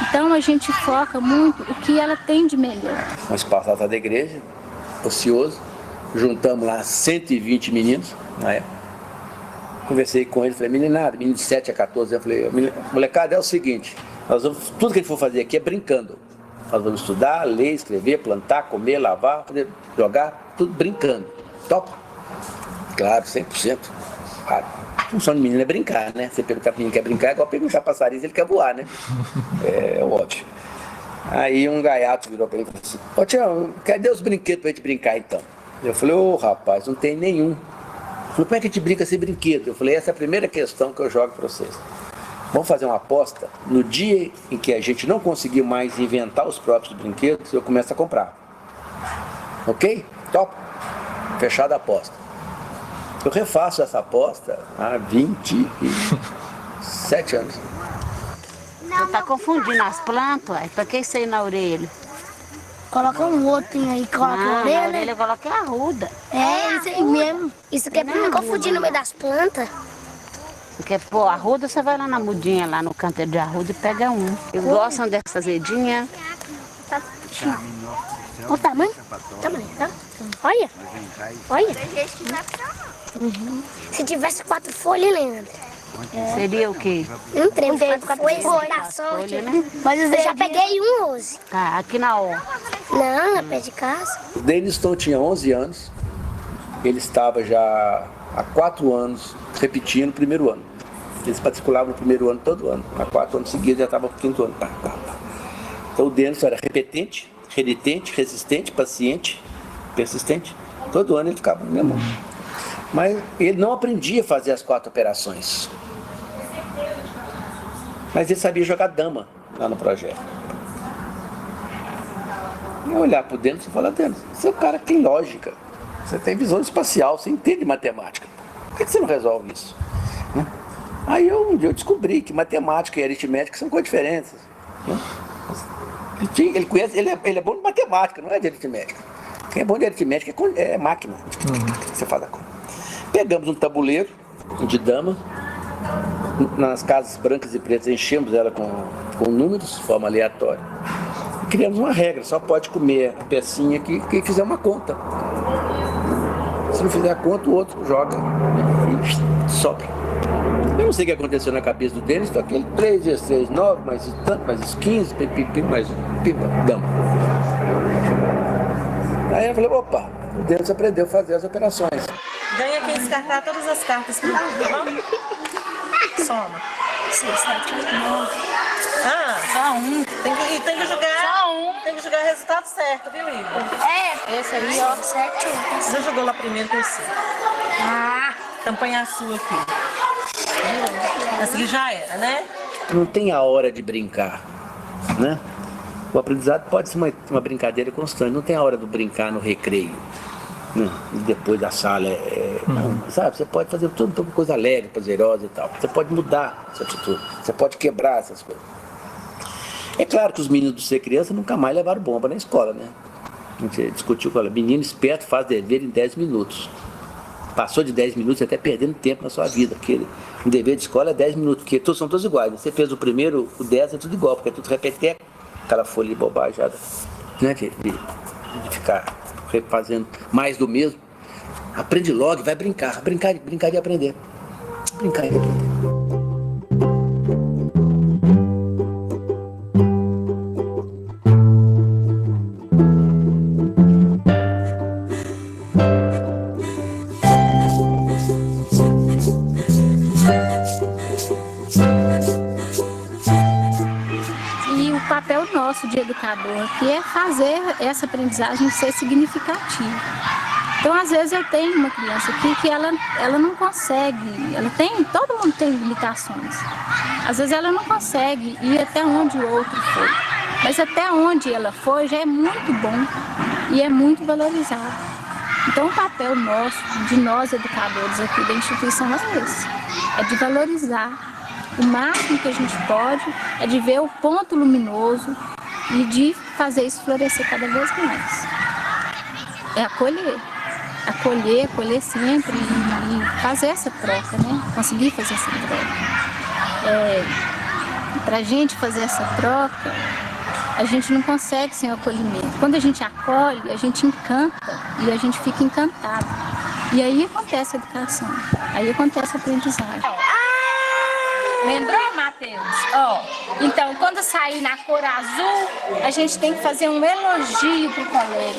Então a gente foca muito o que ela tem de melhor. Um espaço lá da igreja, ocioso, juntamos lá 120 meninos na época. Conversei com eles, falei, meninada, menino de 7 a 14 anos, eu falei, molecada, é o seguinte, tudo que a gente for fazer aqui é brincando. Nós vamos estudar, ler, escrever, plantar, comer, lavar, jogar, tudo brincando. Top? Claro, 100%. Claro. A função do menino é brincar, né? Você perguntar para o menino que quer brincar, é igual perguntar para passarinho se ele quer voar, né? É ótimo. Aí um gaiato virou para ele e falou assim, ô Tião, cadê os brinquedos para a gente brincar então? Eu falei, rapaz, não tem nenhum. Ele falou, como é que a gente brinca sem brinquedo? Eu falei, essa é a primeira questão que eu jogo para vocês. Vamos fazer uma aposta, no dia em que a gente não conseguir mais inventar os próprios brinquedos, eu começo a comprar. Ok? Top? Fechada a aposta. Eu refaço essa aposta há 27 anos. Você tá confundindo as plantas, ué? Pra que isso aí na orelha? Coloca um outro aí, coloca na orelha, coloca a arruda. Isso aí mesmo. Isso aqui é pra não confundir no meio das plantas. Você quer pôr arruda, você vai lá na mudinha, lá no canteiro de arruda e pega um. Eles gostam dessas redinhas. Olha o tamanho. Tá? Olha. Olha. Se tivesse 4 folhas, Leandro. Seria o quê? Não tem 4 folhas da sorte, né? Mas eu já peguei um hoje. Tá, aqui na hora. Não, na pé de casa. O Deniston tinha 11 anos, ele estava já há 4 anos repetindo o primeiro ano. Eles matriculavam no primeiro ano todo ano. Há 4 anos seguidos já estava no 5º ano. Então o Deniston era repetente, renitente, resistente, paciente, persistente. Todo ano ele ficava no mesmo. Mas ele não aprendia a fazer as 4 operações. Mas ele sabia jogar dama lá no projeto. E olhar por dentro e falar, Denis, você é um cara que tem lógica, você tem visão espacial, você entende matemática. Por que você não resolve isso? Aí um dia eu descobri que matemática e aritmética são coisas diferentes. Ele conhece, ele é bom de matemática, não é de aritmética. Quem é bom de aritmética é máquina. Você faz a conta. Pegamos um tabuleiro de dama, nas casas brancas e pretas enchemos ela com números, de forma aleatória. E criamos uma regra, só pode comer a pecinha que quem fizer uma conta. Se não fizer a conta, o outro joga e sopra. Eu não sei o que aconteceu na cabeça do Denis, então aquele 3 vezes 3, 9, mais tanto, mais os 15, mais pipa, dama. Aí eu falei, opa, o Denis aprendeu a fazer as operações. Ganha quem descartar todas as cartas pro tá bom? Soma. 6, 7, 8, 9. Só um. Tem que jogar. Só um. Tem que jogar o resultado certo, viu, Igor? Esse aí, ó. 7, 8. Você jogou lá primeiro que eu sei. Então põe a sua aqui. Essa aqui já era, né? Não tem a hora de brincar, né? O aprendizado pode ser uma brincadeira constante, não tem a hora do brincar no recreio. E depois da sala, sabe? Você pode fazer tudo uma coisa alegre, prazerosa e tal. Você pode mudar essa atitude, você pode quebrar essas coisas. É claro que os meninos do Ser Criança nunca mais levaram bomba na escola, né? A gente discutiu com ela, menino esperto faz dever em 10 minutos. Passou de 10 minutos, você está perdendo tempo na sua vida, porque o dever de escola é 10 minutos, porque são todos iguais. Você fez o primeiro, o 10 é tudo igual, porque é tudo repeteco, aquela folha de bobagem, né? De ficar fazendo mais do mesmo. Aprende logo, vai brincar de aprender. Brincar de aprender. fazer essa aprendizagem ser significativa. Então, às vezes, eu tenho uma criança aqui que ela não consegue, todo mundo tem limitações. Às vezes ela não consegue ir até onde o outro foi. Mas até onde ela foi já é muito bom e é muito valorizado. Então, o papel nosso, de nós educadores aqui da instituição é esse. É de valorizar o máximo que a gente pode, é de ver o ponto luminoso e de fazer isso florescer cada vez mais. É acolher sempre e fazer essa troca, né? Conseguir fazer essa troca. Pra gente fazer essa troca, a gente não consegue sem o acolhimento. Quando a gente acolhe, a gente encanta e a gente fica encantado. E aí acontece a educação, aí acontece a aprendizagem. Lembrou, Matheus? Então, quando sair na cor azul, a gente tem que fazer um elogio pro colega.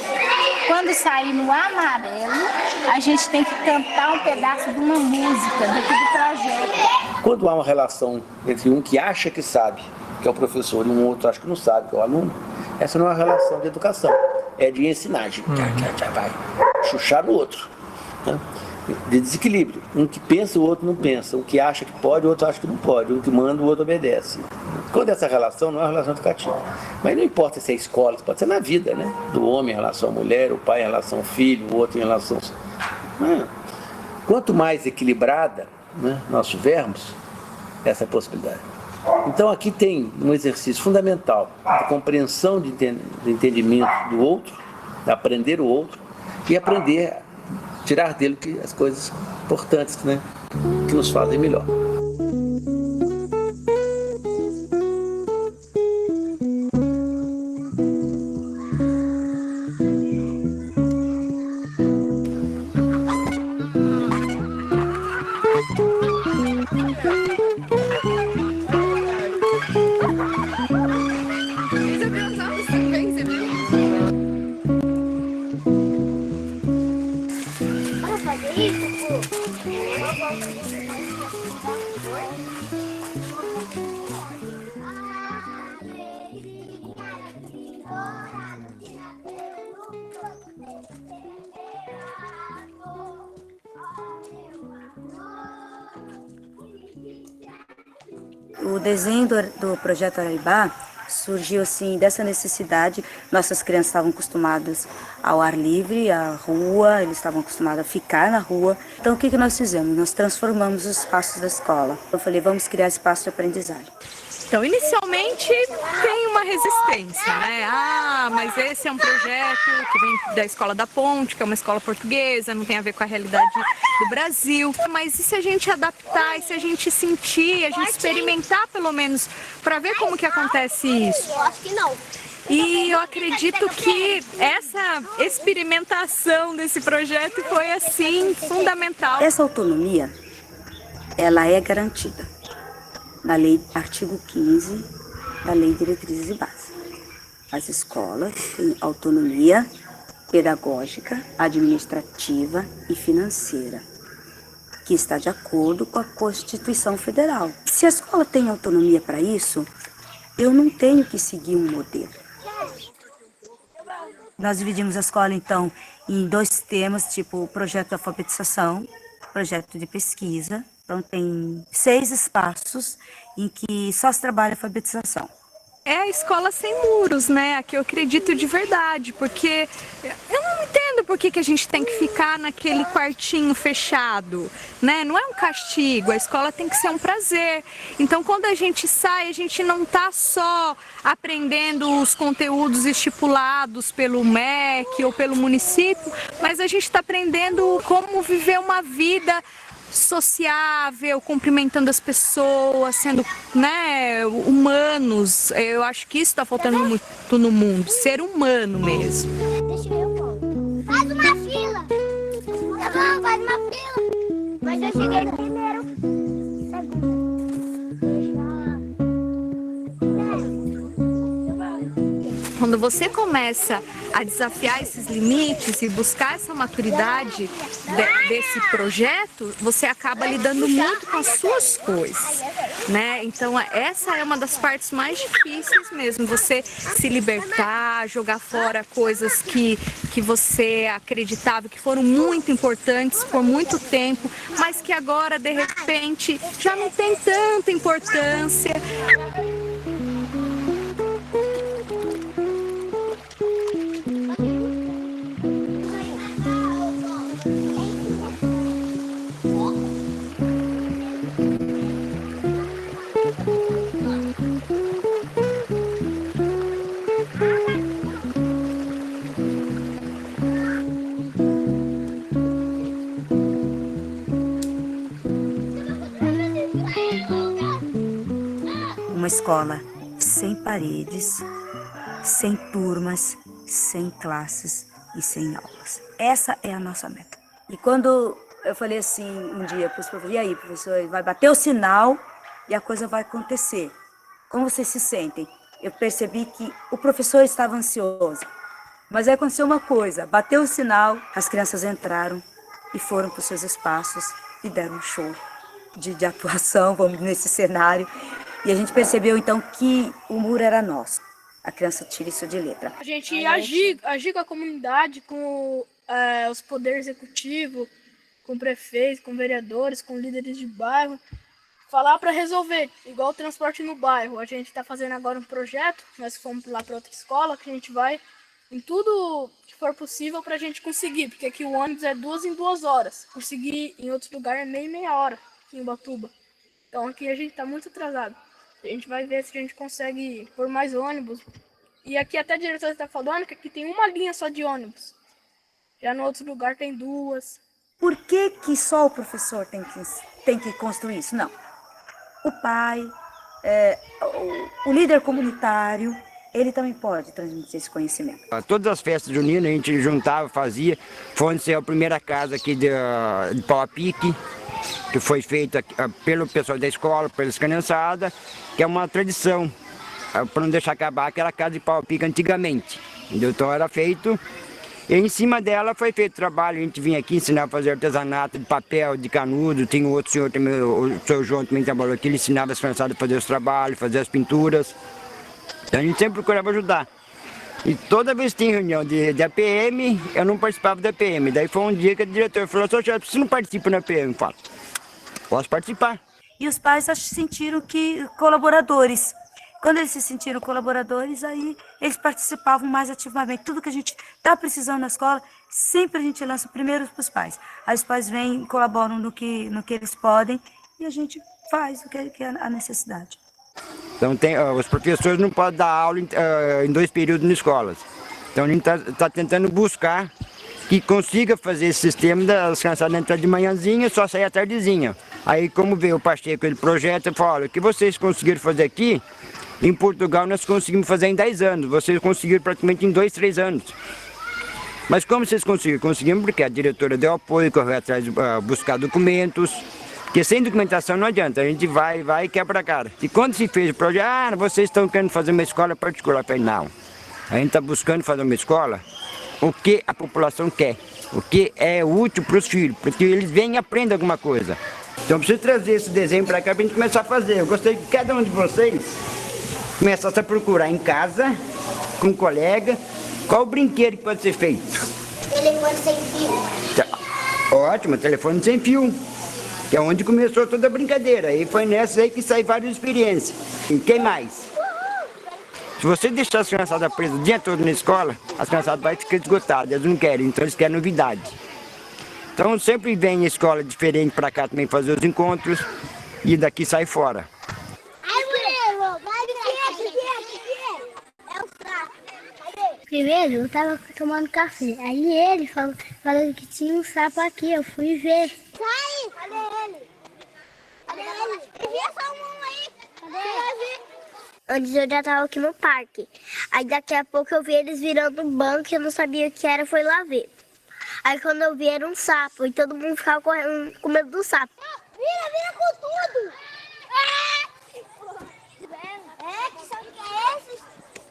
Quando sair no amarelo, a gente tem que cantar um pedaço de uma música daqui do projeto. Quando há uma relação entre um que acha que sabe, que é o professor, e um outro acha que não sabe, que é o aluno, essa não é uma relação de educação, é de ensinagem. Vai chuchar no outro. Né? De desequilíbrio. Um que pensa, o outro não pensa. Um que acha que pode, o outro acha que não pode. Um que manda, o outro obedece. Quando essa relação não é uma relação educativa. Mas não importa se é escola, pode ser na vida, né? Do homem em relação à mulher, o pai em relação ao filho, o outro em relação... Quanto mais equilibrada, né, nós tivermos, essa é a possibilidade. Então aqui tem um exercício fundamental de compreensão do entendimento do outro, de aprender o outro e aprender tirar dele as coisas importantes, né, que nos fazem melhor. O desenho do Projeto Araibá surgiu assim dessa necessidade. Nossas crianças estavam acostumadas ao ar livre, à rua, eles estavam acostumados a ficar na rua. Então o que nós fizemos? Nós transformamos os espaços da escola. Eu falei, vamos criar espaço de aprendizagem. Então, inicialmente tem uma resistência, né? Mas esse é um projeto que vem da Escola da Ponte, que é uma escola portuguesa, não tem a ver com a realidade do Brasil. Mas e se a gente adaptar, e se a gente sentir, a gente experimentar pelo menos, para ver como que acontece isso? Eu acho que não. E eu acredito que essa experimentação desse projeto foi, assim, fundamental. Essa autonomia, ela é garantida na lei, artigo 15 da Lei de Diretrizes e Bases. As escolas têm autonomia pedagógica, administrativa e financeira, que está de acordo com a Constituição Federal. Se a escola tem autonomia para isso, eu não tenho que seguir um modelo. Nós dividimos a escola, então, em 2 temas, tipo projeto de alfabetização, projeto de pesquisa. Então, tem 6 espaços em que só se trabalha alfabetização. É a escola sem muros, né? A que eu acredito de verdade, porque eu não entendo por que a gente tem que ficar naquele quartinho fechado, né? Não é um castigo, a escola tem que ser um prazer. Então, quando a gente sai, a gente não está só aprendendo os conteúdos estipulados pelo MEC ou pelo município, mas a gente está aprendendo como viver uma vida sociável, cumprimentando as pessoas, sendo, né, humanos. Eu acho que isso está faltando muito no mundo, ser humano mesmo. Deixa eu ver. Faz uma fila. Tá bom, faz uma fila. Mas eu cheguei primeiro. Quando você começa a desafiar esses limites e buscar essa maturidade desse projeto, você acaba lidando muito com as suas coisas, né? Então essa é uma das partes mais difíceis mesmo, você se libertar, jogar fora coisas que você acreditava que foram muito importantes por muito tempo, mas que agora de repente já não tem tanta importância. Uma escola sem paredes, sem turmas, sem classes e sem aulas. Essa é a nossa meta. E quando eu falei assim um dia para os professores, e aí, professor, vai bater o sinal e a coisa vai acontecer. Como vocês se sentem? Eu percebi que o professor estava ansioso. Mas aí aconteceu uma coisa, bateu o sinal, as crianças entraram e foram para os seus espaços e deram um show de atuação, vamos nesse cenário. E a gente percebeu, então, que o muro era nosso. A criança tira isso de letra. A gente agir com a comunidade, com os poderes executivos, com prefeitos, com vereadores, com líderes de bairro, falar para resolver, igual o transporte no bairro. A gente está fazendo agora um projeto, nós fomos lá para outra escola, que a gente vai em tudo que for possível para a gente conseguir, porque aqui o ônibus é 2 em 2 horas. Conseguir em outros lugares é meia hora, aqui em Ubatuba. Então aqui a gente está muito atrasado. A gente vai ver se a gente consegue pôr mais ônibus. E aqui até a diretora está falando que aqui tem uma linha só de ônibus. Já no outro lugar tem 2. Por que só o professor tem que construir isso? Não. O pai, o líder comunitário, ele também pode transmitir esse conhecimento. Todas as festas juninas a gente juntava, fazia. Foi a primeira casa aqui de Pau a Pique, que foi feita pelo pessoal da escola, pelas criançadas, que é uma tradição, para não deixar acabar aquela casa de pau a pique antigamente. Então era feito, e em cima dela foi feito trabalho, a gente vinha aqui ensinar a fazer artesanato de papel, de canudo, tem outro senhor também, o senhor João também trabalhou aqui, ele ensinava as criançadas a fazer os trabalhos, fazer as pinturas. Então a gente sempre procurava ajudar. E toda vez que tem reunião de APM, eu não participava da APM. Daí foi um dia que o diretor falou, você não participa na APM? Eu falo, posso participar. E os pais se sentiram colaboradores. Quando eles se sentiram colaboradores, aí eles participavam mais ativamente. Tudo que a gente está precisando na escola, sempre a gente lança primeiro para os pais. Aí os pais vêm, colaboram no que eles podem e a gente faz o que é a necessidade. Então os professores não podem dar aula em 2 períodos nas escolas. Então a gente está tentando buscar que consiga fazer esse sistema das criançadas entrar de manhãzinha e só sair à tardezinha. Aí como veio o Pacheco, ele projeta, eu falo, olha, o que vocês conseguiram fazer aqui, em Portugal nós conseguimos fazer em 10 anos, vocês conseguiram praticamente em 2, 3 anos. Mas como vocês conseguiram? Conseguimos porque a diretora deu apoio, correu atrás de buscar documentos, porque sem documentação não adianta, a gente vai e quebra a cara. E quando se fez o projeto, vocês estão querendo fazer uma escola particular. Eu falei, não, a gente está buscando fazer uma escola, o que a população quer, o que é útil para os filhos, porque eles vêm e aprendem alguma coisa. Então eu preciso trazer esse desenho para cá para a gente começar a fazer. Eu gostaria que cada um de vocês começasse a procurar em casa, com um colega, qual o brinquedo que pode ser feito. Telefone sem fio. Ótimo, telefone sem fio. Que é onde começou toda a brincadeira. E foi nessa aí que saem várias experiências. E quem mais? Se você deixar as criançadas presas o dia todo na escola, as criançadas vão ficar esgotadas, elas não querem, então eles querem novidade. Então sempre vem escola diferente para cá também fazer os encontros e daqui sai fora. Primeiro eu tava tomando café, aí ele falou que tinha um sapo aqui, eu fui ver. Sai! Cadê ele? Cadê ele? Vi essa mão aí! Cadê ele? Antes eu já tava aqui no parque, aí daqui a pouco eu vi eles virando um banco que eu não sabia o que era, foi lá ver. Aí quando eu vi era um sapo e todo mundo ficava correndo com medo do sapo. Vira com tudo! Que sabe o que é esse?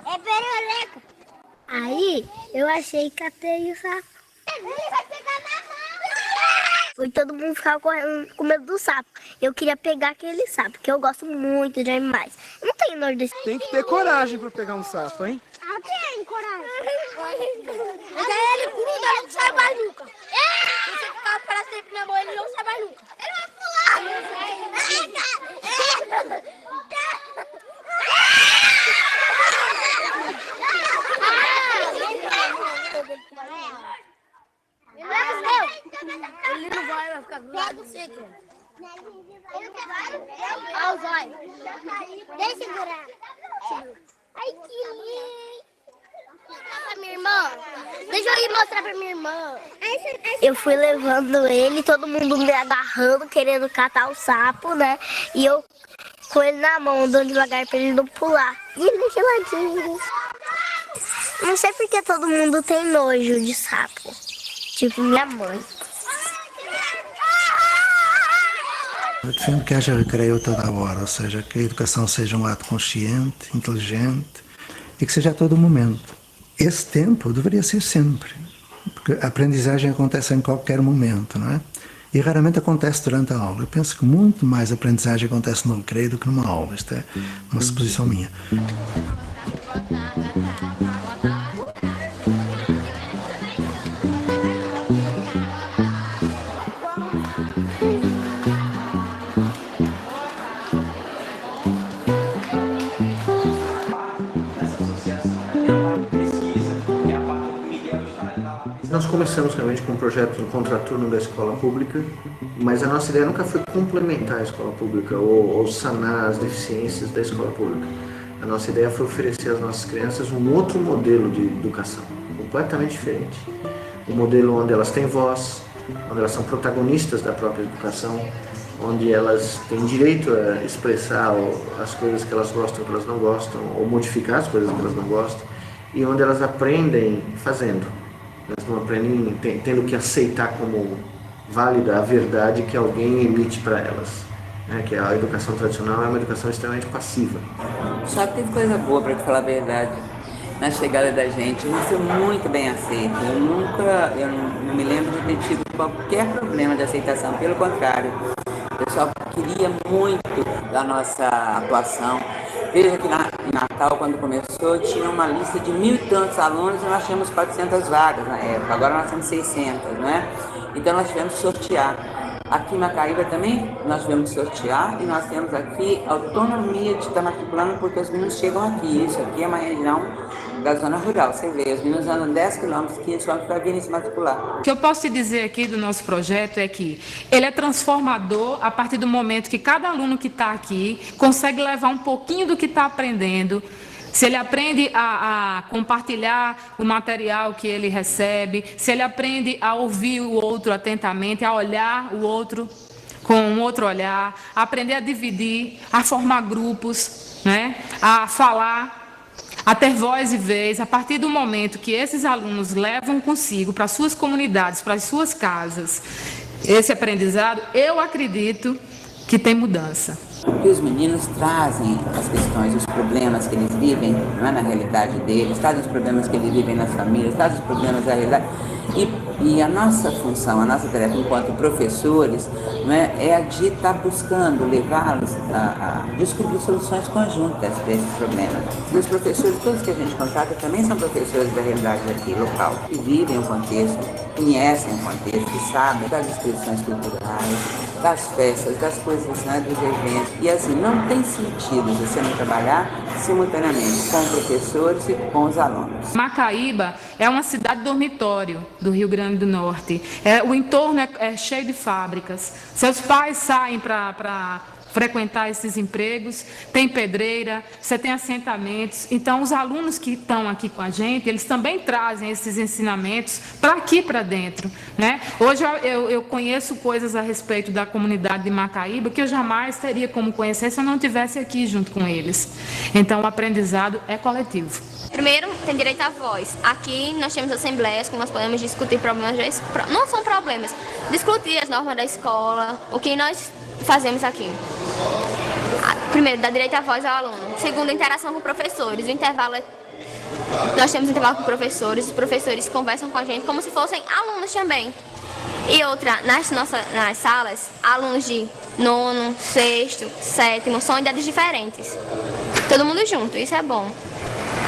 É perereca. Aí eu achei que catei o sapo. Foi todo mundo ficava correndo com medo do sapo. Eu queria pegar aquele sapo, porque eu gosto muito de animais. Eu não tenho nojo desse. Tem que ter coragem pra pegar um sapo, hein? Eu tenho coragem. Mas aí ele gruda, ele não sai mais nunca. Se você ficar para sempre na mão, ele não sai mais nunca. Ele vai pular. Ele não vai ficar grudado seco. Olha os olhos. Deixa eu segurar. Ai, que lindo. Minha irmã. Deixa eu ir mostrar pra minha irmã. Eu fui levando ele, todo mundo me agarrando, querendo catar o sapo, né? E eu com ele na mão, andando devagar pra ele não pular. E ele geladinho. Não sei porque todo mundo tem nojo de sapo. Tipo minha mãe. Eu defendo que haja recreio toda hora, ou seja, que a educação seja um ato consciente, inteligente e que seja a todo momento. Esse tempo deveria ser sempre, porque a aprendizagem acontece em qualquer momento, não é? E raramente acontece durante a aula. Eu penso que muito mais aprendizagem acontece no recreio do que numa aula. Isto é uma suposição minha. Nós começamos realmente com um projeto de contraturno da escola pública, mas a nossa ideia nunca foi complementar a escola pública ou sanar as deficiências da escola pública. A nossa ideia foi oferecer às nossas crianças um outro modelo de educação, completamente diferente. Um modelo onde elas têm voz, onde elas são protagonistas da própria educação, onde elas têm direito a expressar as coisas que elas gostam, que elas não gostam, ou modificar as coisas que elas não gostam, e onde elas aprendem fazendo. Elas não aprendem tendo que aceitar como válida a verdade que alguém emite para elas. Que a educação tradicional é uma educação extremamente passiva. Só que teve coisa boa, para te falar a verdade. Na chegada da gente, a gente foi muito bem aceito. Eu não me lembro de ter tido qualquer problema de aceitação. Pelo contrário, o pessoal queria muito da nossa atuação. Veja que em Natal, quando começou, tinha uma lista de 1.000 e tantos alunos e nós tínhamos 400 vagas na época. Agora nós temos 600, né? Então nós tivemos que sortear. Aqui em Macaíba também nós tivemos que sortear e nós temos aqui autonomia de estar matriculando porque os meninos chegam aqui. Isso aqui é uma região da zona rural. Você vê, os meninos andam 10 quilômetros aqui só para virem se matricular. O que eu posso te dizer aqui do nosso projeto é que ele é transformador a partir do momento que cada aluno que está aqui consegue levar um pouquinho do que está aprendendo. Se ele aprende a compartilhar o material que ele recebe, se ele aprende a ouvir o outro atentamente, a olhar o outro com um outro olhar, a aprender a dividir, a formar grupos, né? A falar, a ter voz e vez, a partir do momento que esses alunos levam consigo para suas comunidades, para as suas casas, esse aprendizado, eu acredito que tem mudança. E os meninos trazem as questões, os problemas que eles vivem, não é, na realidade deles, trazem os problemas que eles vivem nas famílias, trazem os problemas da realidade. E a nossa função, a nossa tarefa enquanto professores, não é a de estar buscando levá-los a descobrir soluções conjuntas para esses problemas. E os professores, todos que a gente contrata, também são professores da realidade aqui, local, que vivem o contexto, conhecem o contexto, que sabem das expressões culturais, das festas, das coisas, né, dos eventos. E assim, não tem sentido você não trabalhar simultaneamente com professores e com os alunos. Macaíba é uma cidade dormitório do Rio Grande do Norte. O entorno é cheio de fábricas. Seus pais saem para frequentar esses empregos, tem pedreira, você tem assentamentos. Então, os alunos que estão aqui com a gente, eles também trazem esses ensinamentos para aqui, para dentro, né? Hoje eu conheço coisas a respeito da comunidade de Macaíba que eu jamais teria como conhecer se eu não estivesse aqui junto com eles. Então, o aprendizado é coletivo. Primeiro, tem direito à voz. Aqui nós temos assembleias que nós podemos discutir problemas, não são problemas, discutir as normas da escola, o que nós fazemos aqui. Primeiro, dá direito à voz ao aluno. Segundo, interação com professores. O intervalo é Nós temos intervalo com professores, os professores conversam com a gente como se fossem alunos também. E outra, nas salas, alunos de 9º, 6º, 7º, são idades diferentes. Todo mundo junto, isso é bom.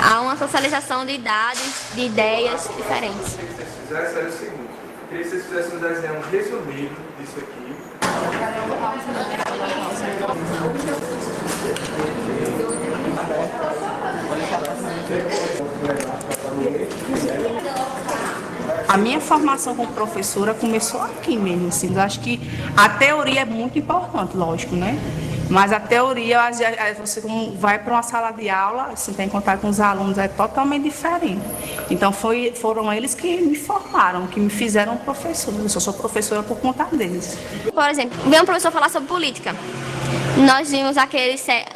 Há uma socialização de idades, de ideias diferentes. Se vocês fizessem, era o seguinte, eu queria que vocês fizessem um desenho resumido disso aqui. A minha formação como professora começou aqui mesmo, assim. Eu acho que a teoria é muito importante, lógico, né? Mas a teoria, você vai para uma sala de aula, você tem contato com os alunos, é totalmente diferente. Então foram eles que me formaram, que me fizeram professora. Eu sou professora por conta deles. Por exemplo, vem um professor falar sobre política. Nós vimos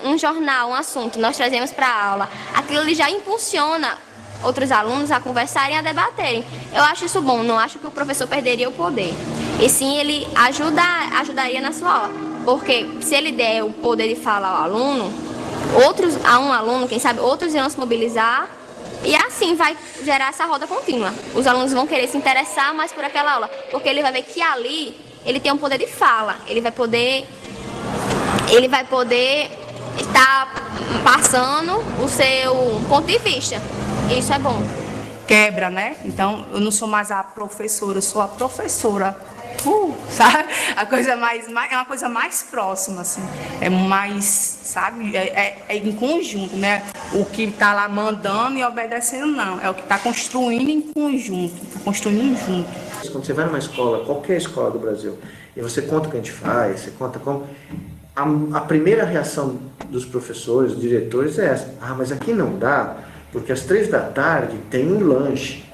um jornal, um assunto, nós trazemos para a aula. Aquilo ali já impulsiona outros alunos a conversarem, a debaterem. Eu acho isso bom, não acho que o professor perderia o poder. E sim, ele ajudaria na sua aula. Porque se ele der o poder de fala ao aluno, a um aluno, quem sabe, outros irão se mobilizar e assim vai gerar essa roda contínua. Os alunos vão querer se interessar mais por aquela aula, porque ele vai ver que ali ele tem um poder de fala, ele vai poder estar passando o seu ponto de vista. Isso é bom. Quebra, né? Então, eu não sou mais a professora, eu sou a professora. Sabe? A coisa é uma coisa mais próxima, assim. É mais, sabe? É em conjunto, né? O que está lá mandando e obedecendo, não. É o que está construindo em conjunto, está construindo junto. Quando você vai numa escola, qualquer escola do Brasil, e você conta o que a gente faz, você conta como... A primeira reação dos professores, dos diretores é essa. Mas aqui não dá, porque às 3 da tarde tem um lanche.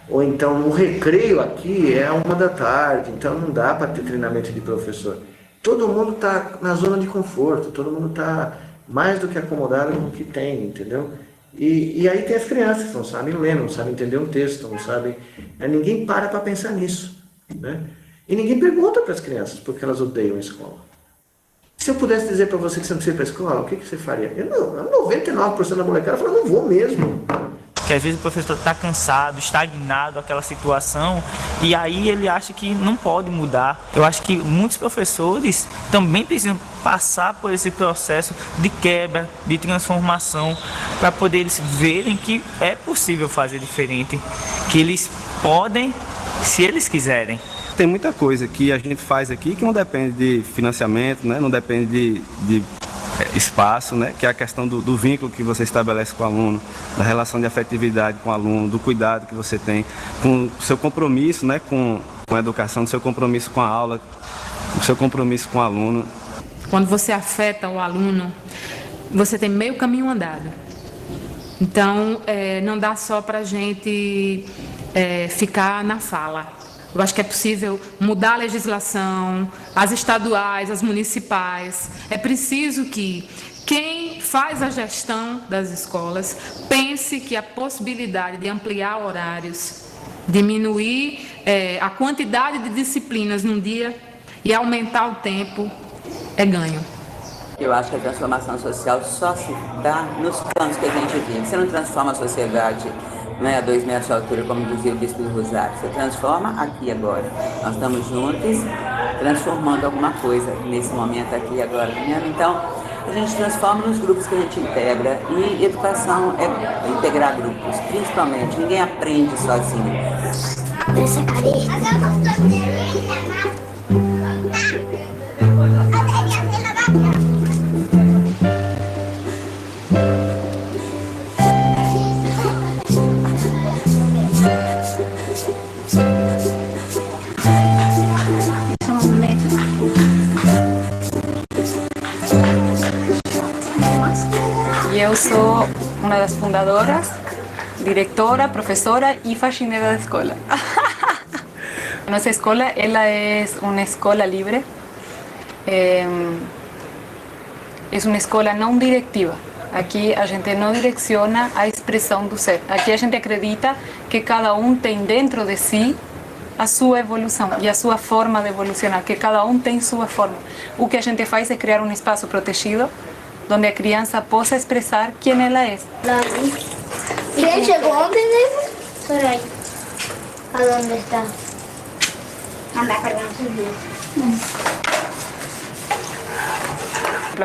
Ou então o recreio aqui é 1 da tarde, então não dá para ter treinamento de professor. Todo mundo está na zona de conforto, todo mundo está mais do que acomodado com o que tem, entendeu? E aí tem as crianças que não sabem ler, não sabem entender um texto, não sabem... Ninguém para pensar nisso, né? E ninguém pergunta para as crianças porque elas odeiam a escola. Se eu pudesse dizer para você que você não precisa ir para a escola, o que você faria? 99% da molecada fala, não vou mesmo. Que às vezes o professor está cansado, estagnado aquela situação e aí ele acha que não pode mudar. Eu acho que muitos professores também precisam passar por esse processo de quebra, de transformação, para poder eles verem que é possível fazer diferente, que eles podem, se eles quiserem. Tem muita coisa que a gente faz aqui que não depende de financiamento, né? Não depende de espaço, né? Que é a questão do vínculo que você estabelece com o aluno, da relação de afetividade com o aluno, do cuidado que você tem, com o seu compromisso, né? com a educação, do seu compromisso com a aula, do seu compromisso com o aluno. Quando você afeta o aluno, você tem meio caminho andado. Então, não dá só para a gente ficar na fala. Eu acho que é possível mudar a legislação, as estaduais, as municipais. É preciso que quem faz a gestão das escolas pense que a possibilidade de ampliar horários, diminuir a quantidade de disciplinas num dia e aumentar o tempo é ganho. Eu acho que a transformação social só se dá nos planos que a gente vive. Você não transforma a sociedade, a 2 metros de altura, como dizia o Bispo do Rosário. Você transforma aqui agora. Nós estamos juntos, transformando alguma coisa nesse momento aqui agora. Então, a gente transforma nos grupos que a gente integra. E educação é integrar grupos, principalmente. Ninguém aprende sozinho. Eu sou uma das fundadoras, diretora, professora e faxineira da escola. Nossa escola ela é uma escola livre, é uma escola não diretiva. Aqui a gente não direciona a expressão do ser. Aqui a gente acredita que cada um tem dentro de si a sua evolução e a sua forma de evolucionar, que cada um tem sua forma. O que a gente faz é criar um espaço protegido onde a criança possa expressar quem ela é. Quem chegou ontem, né? Peraí. Onde está? Andar para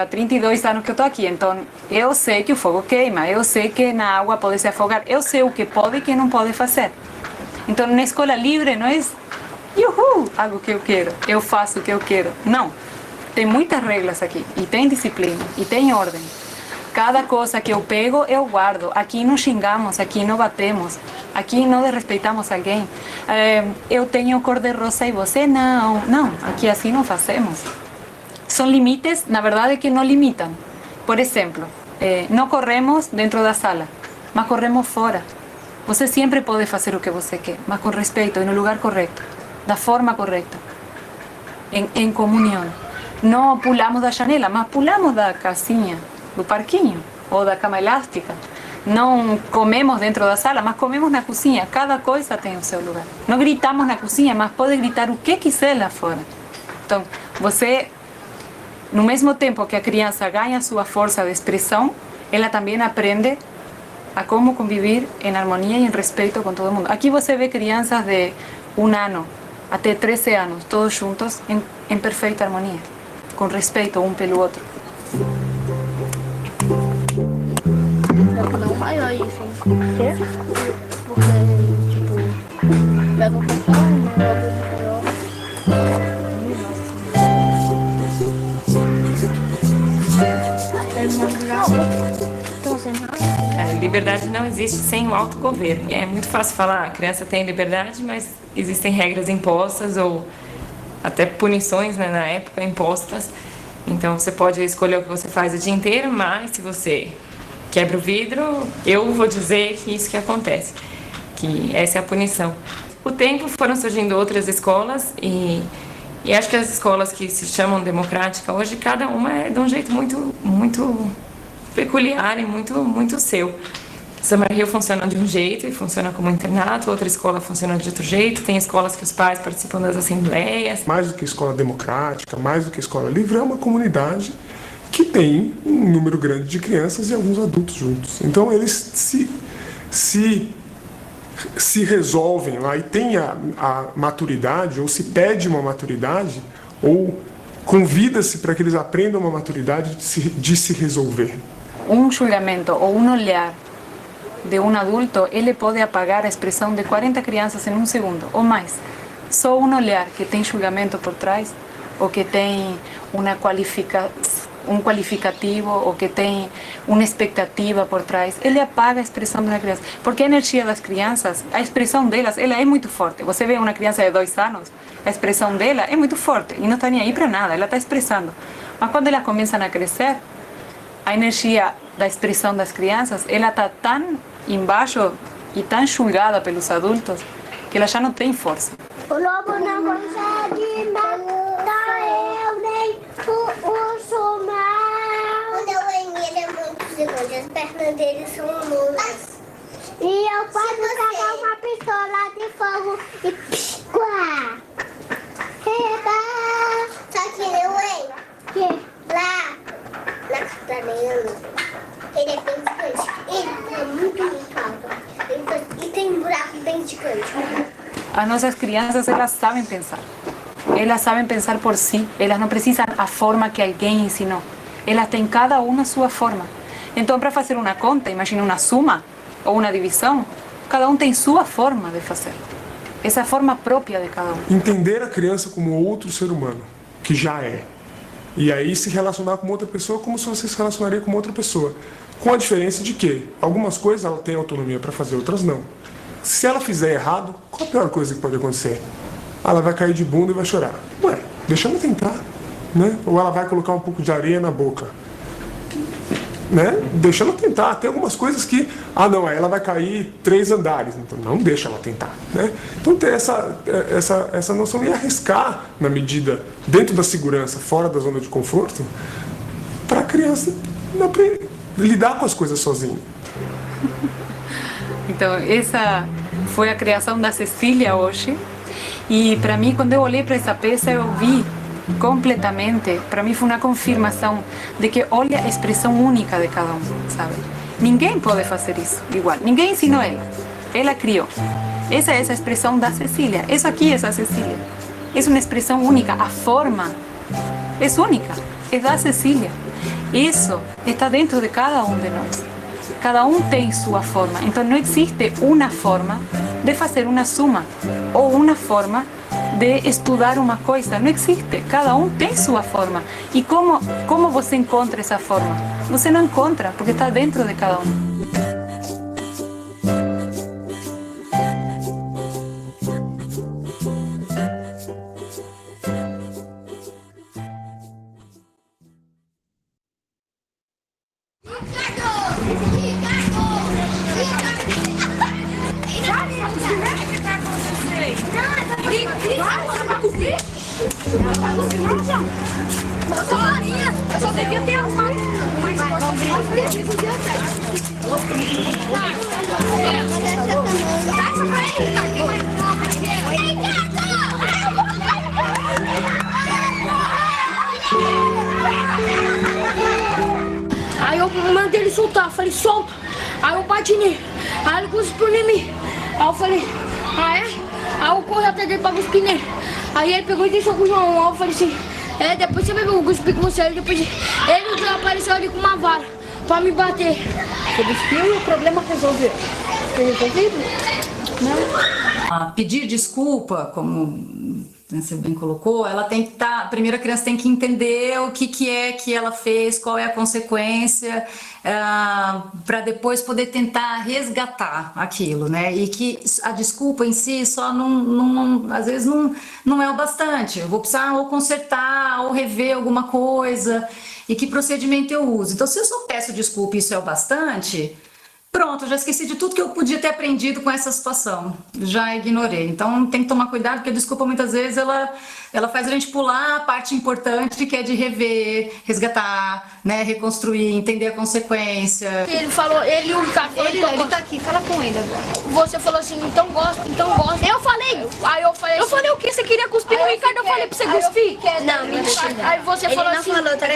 Há 32 anos que eu estou aqui, então eu sei que o fogo queima, eu sei que na água pode se afogar, eu sei o que pode e o que não pode fazer. Então na escola livre não é hago o que eu quero, eu faço o que eu quero. Não, tem muitas regras aqui, e tem disciplina, e tem ordem. Cada coisa que eu pego, eu guardo. Aqui não xingamos, aqui não batemos, aqui não desrespeitamos alguém. Eu tenho cor de rosa e você não. Não, aqui assim não fazemos. São limites, na verdade, que não limitam. Por exemplo, não corremos dentro da sala, mas corremos fora. Você sempre pode fazer o que você quer, mas com respeito e no lugar correto, da forma correta, em comunhão. Não pulamos da janela, mas pulamos da casinha, do parquinho ou da cama elástica. Não comemos dentro da sala, mas comemos na cozinha. Cada coisa tem o seu lugar. Não gritamos na cozinha, mas pode gritar o que quiser lá fora. Então, você, no mesmo tempo que a criança ganha sua força de expressão, ela também aprende a como conviver em harmonia e em respeito com todo mundo. Aqui você vê crianças de 1 ano até 13 anos, todos juntos, em perfeita harmonia, com respeito um pelo outro. Não maior isso, hein? Porque, tipo, pega o Liberdade não existe sem o autogoverno. É muito fácil falar, a criança tem liberdade, mas existem regras impostas ou até punições, né, na época impostas. Então você pode escolher o que você faz o dia inteiro, mas se você quebra o vidro, eu vou dizer que isso que acontece, que essa é a punição. Com o tempo foram surgindo outras escolas e acho que as escolas que se chamam democrática hoje, cada uma é de um jeito muito peculiar e muito seu. Summer Hill funciona de um jeito e funciona como internato, outra escola funciona de outro jeito, tem escolas que os pais participam das assembleias. Mais do que escola democrática, mais do que escola livre, é uma comunidade que tem um número grande de crianças e alguns adultos juntos. Então eles se resolvem lá e tem a maturidade, ou se pede uma maturidade, ou convida-se para que eles aprendam uma maturidade de se resolver. Um julgamento ou um olhar de um adulto, ele pode apagar a expressão de 40 crianças em um segundo, ou mais. Só um olhar que tem julgamento por trás, ou que tem um qualificativo, ou que tem uma expectativa por trás, ele apaga a expressão de uma criança. Porque a energia das crianças, a expressão delas, ela é muito forte. Você vê uma criança de 2 anos, a expressão dela é muito forte e não está nem aí para nada, ela está expressando. Mas quando elas começam a crescer, a energia da expressão das crianças, ela está tão embaixo e tão julgada pelos adultos que ela já não tem força. O lobo não consegue matar eu, nem o urso mal. O da banheira é muito gigante, as pernas dele são longas. E eu posso pegar uma pistola de fogo e psquá. Só que não é? Que? Lá, na Catarina, ele é bem gigante. Ele é muito alto. E tem um buraco bem gigante. As nossas crianças, elas sabem pensar. Elas sabem pensar por si. Elas não precisam a forma que alguém ensinou. Elas têm cada uma a sua forma. Então, para fazer uma conta, imagina uma soma ou uma divisão, cada um tem sua forma de fazer. Essa forma própria de cada um. Entender a criança como outro ser humano, que já é. E aí se relacionar com outra pessoa como se você se relacionaria com outra pessoa. Com a diferença de que algumas coisas ela tem autonomia para fazer, outras não. Se ela fizer errado, qual a pior coisa que pode acontecer? Ela vai cair de bunda e vai chorar. Ué, deixa ela tentar, né? Ou ela vai colocar um pouco de areia na boca, né? Deixa ela tentar. Tem algumas coisas que, não, aí ela vai cair 3 andares, então não deixa ela tentar, né? Então ter essa noção e arriscar na medida, dentro da segurança, fora da zona de conforto, para a criança lidar com as coisas sozinha. Então, essa foi a criação da Cecília hoje. E para mim, quando eu olhei para essa peça, eu vi completamente, para mim foi uma confirmação de que olha a expressão única de cada um, sabe? Ninguém pode fazer isso igual. Ninguém ensinou ela. Ela criou. Essa é essa expressão da Cecília. Isso aqui é a Cecília. É uma expressão única. A forma é única. É da Cecília. Isso está dentro de cada um de nós. Cada um tem sua forma. Então não existe uma forma de fazer uma suma ou uma forma de estudar uma coisa. Não existe. Cada um tem sua forma. E como você encontra essa forma? Você não encontra, porque está dentro de cada um. Eu só devia ter arrumado. Aí eu mandei ele soltar, eu falei, solta. Aí eu bati nele, aí ele cuspiu em mim. Aí eu falei, ah é? Aí eu corri até dele pra cuspir nele. Aí ele pegou e deixou com o João. Aí eu falei assim, depois você vai ver, eu cuspir com você. Aí depois ele apareceu ali com uma vara pra me bater. Você cuspiu e o problema resolveu. Foi resolvido? Não. Pedir desculpa, como você bem colocou, ela tem que estar, a primeira criança tem que entender o que é que ela fez, qual é a consequência, para depois poder tentar resgatar aquilo, né? E que a desculpa em si só às vezes não é o bastante. Eu vou precisar ou consertar ou rever alguma coisa, e que procedimento eu uso. Então, se eu só peço desculpa e isso é o bastante, pronto, eu já esqueci de tudo que eu podia ter aprendido com essa situação. Já ignorei. Então tem que tomar cuidado, porque a desculpa muitas vezes ela faz a gente pular a parte importante, que é de rever, resgatar, né, reconstruir, entender a consequência. Ele falou, ele tá aqui, fala com ele agora. Você falou assim, então gosta. Eu falei. Aí eu falei assim, o quê? Você queria cuspir no Ricardo? Eu falei pra você cuspir. Não, mentira. Aí você falou assim. Ele não falou, tá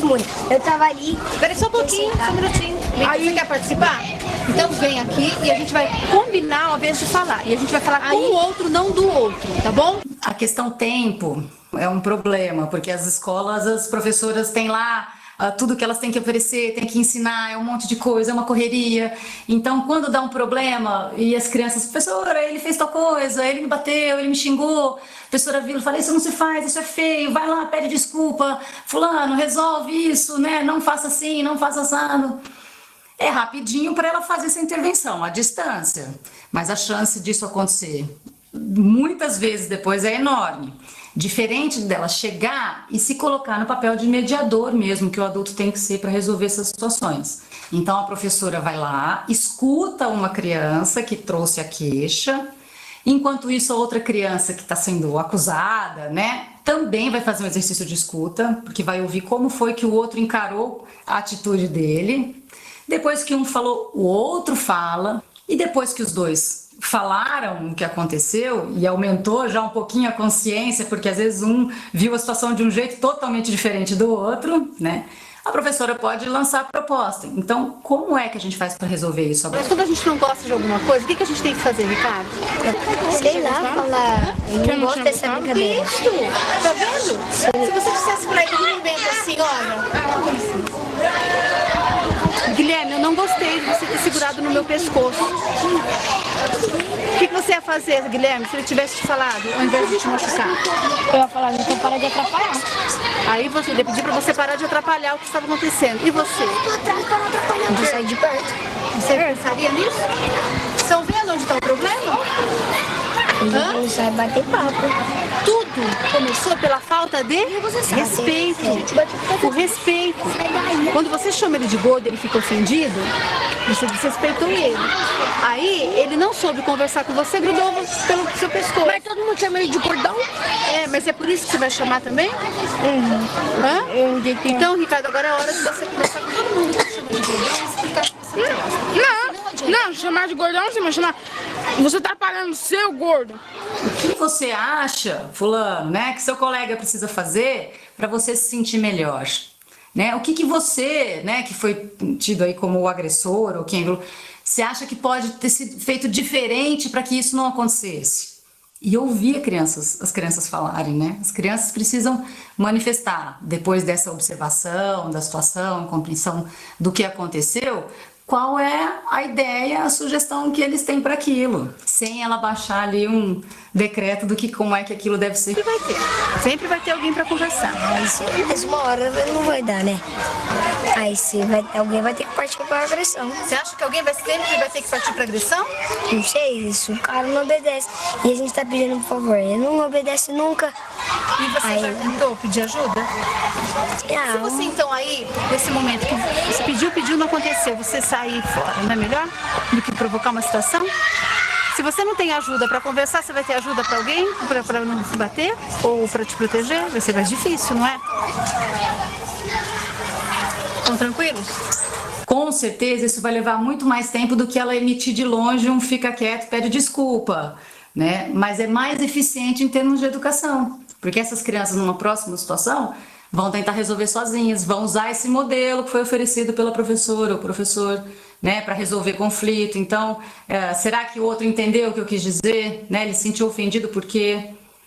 muito. Eu tava ali. Espera só um pouquinho, só um minutinho. Aí, você quer participar? Então vem aqui e a gente vai combinar ao invés de falar. E a gente vai falar com o outro, não do outro, tá bom? A questão tempo é um problema, porque as escolas, as professoras têm lá tudo que elas têm que oferecer, têm que ensinar, é um monte de coisa, é uma correria. Então, quando dá um problema e as crianças, professora, ele fez tal coisa, ele me bateu, ele me xingou, a professora vira e fala, isso não se faz, isso é feio, vai lá, pede desculpa, fulano, resolve isso, né? Não faça assim, não faça assado. É rapidinho para ela fazer essa intervenção, à distância, mas a chance disso acontecer muitas vezes depois é enorme. Diferente dela chegar e se colocar no papel de mediador mesmo, que o adulto tem que ser para resolver essas situações. Então a professora vai lá, escuta uma criança que trouxe a queixa, enquanto isso a outra criança que está sendo acusada, né, também vai fazer um exercício de escuta, porque vai ouvir como foi que o outro encarou a atitude dele. Depois que um falou, o outro fala, e depois que os dois falaram o que aconteceu e aumentou já um pouquinho a consciência, porque às vezes um viu a situação de um jeito totalmente diferente do outro, né? A professora pode lançar a proposta. Então, como é que a gente faz para resolver isso agora? Mas quando a gente não gosta de alguma coisa, o que a gente tem que fazer, Ricardo? Sei lá, falar. Eu não gosto dessa brincadeira. Isso! Tá vendo? Se você dissesse pra ele um momento assim, olha... Guilherme, eu não gostei de você ter segurado no meu pescoço. O que você ia fazer, Guilherme, se ele tivesse te falado, ao invés de te machucar? Eu ia falar, então para de atrapalhar. Aí ele pediu pra você parar de atrapalhar o que estava acontecendo. E você? Eu tô atrás para não atrapalhar. De sair de perto. Você pensaria nisso? Estão vendo onde está o problema? Ele sai bater papo. Tudo começou pela falta de respeito. O respeito. Quando você chama ele de gordo, ele fica ofendido, você desrespeitou ele. Aí ele não soube conversar com você, grudou pelo seu pescoço. Mas todo mundo chama ele de gordão? É, mas é por isso que você vai chamar também? Então, Ricardo, agora é hora de você conversar com todo mundo que chama de gordão e explicar o que você gosta. Não, chamar de gordão, você vai chamar... Você tá parando seu gordo. O que você acha, fulano, né, que seu colega precisa fazer para você se sentir melhor? né? O que você, né, que foi tido aí como o agressor ou quem, você acha que pode ter sido feito diferente para que isso não acontecesse? E ouvir as crianças falarem, né? As crianças precisam manifestar, depois dessa observação da situação, compreensão do que aconteceu, qual é a ideia, a sugestão que eles têm para aquilo, sem ela baixar ali um decreto do que como é que aquilo deve ser. Sempre vai ter alguém para conversar. Mas uma hora não vai dar, né? Aí alguém vai ter que partir para agressão. Você acha que alguém sempre vai ter que partir para agressão? Não sei, isso. O cara não obedece. E a gente tá pedindo por favor. Ele não obedece nunca. E você já tentou pedir ajuda? Se você então aí, nesse momento que você pediu, não aconteceu, você sair fora, não é melhor do que provocar uma situação? Se você não tem ajuda para conversar, você vai ter ajuda para alguém, para não se bater ou para te proteger? Vai ser mais difícil, não é? Estão tranquilos? Com certeza isso vai levar muito mais tempo do que ela emitir de longe um fica quieto, pede desculpa, né? Mas é mais eficiente em termos de educação, porque essas crianças numa próxima situação vão tentar resolver sozinhas, vão usar esse modelo que foi oferecido pela professora ou professor, né, para resolver conflito. Então, será que o outro entendeu o que eu quis dizer? Né? Ele se sentiu ofendido porque,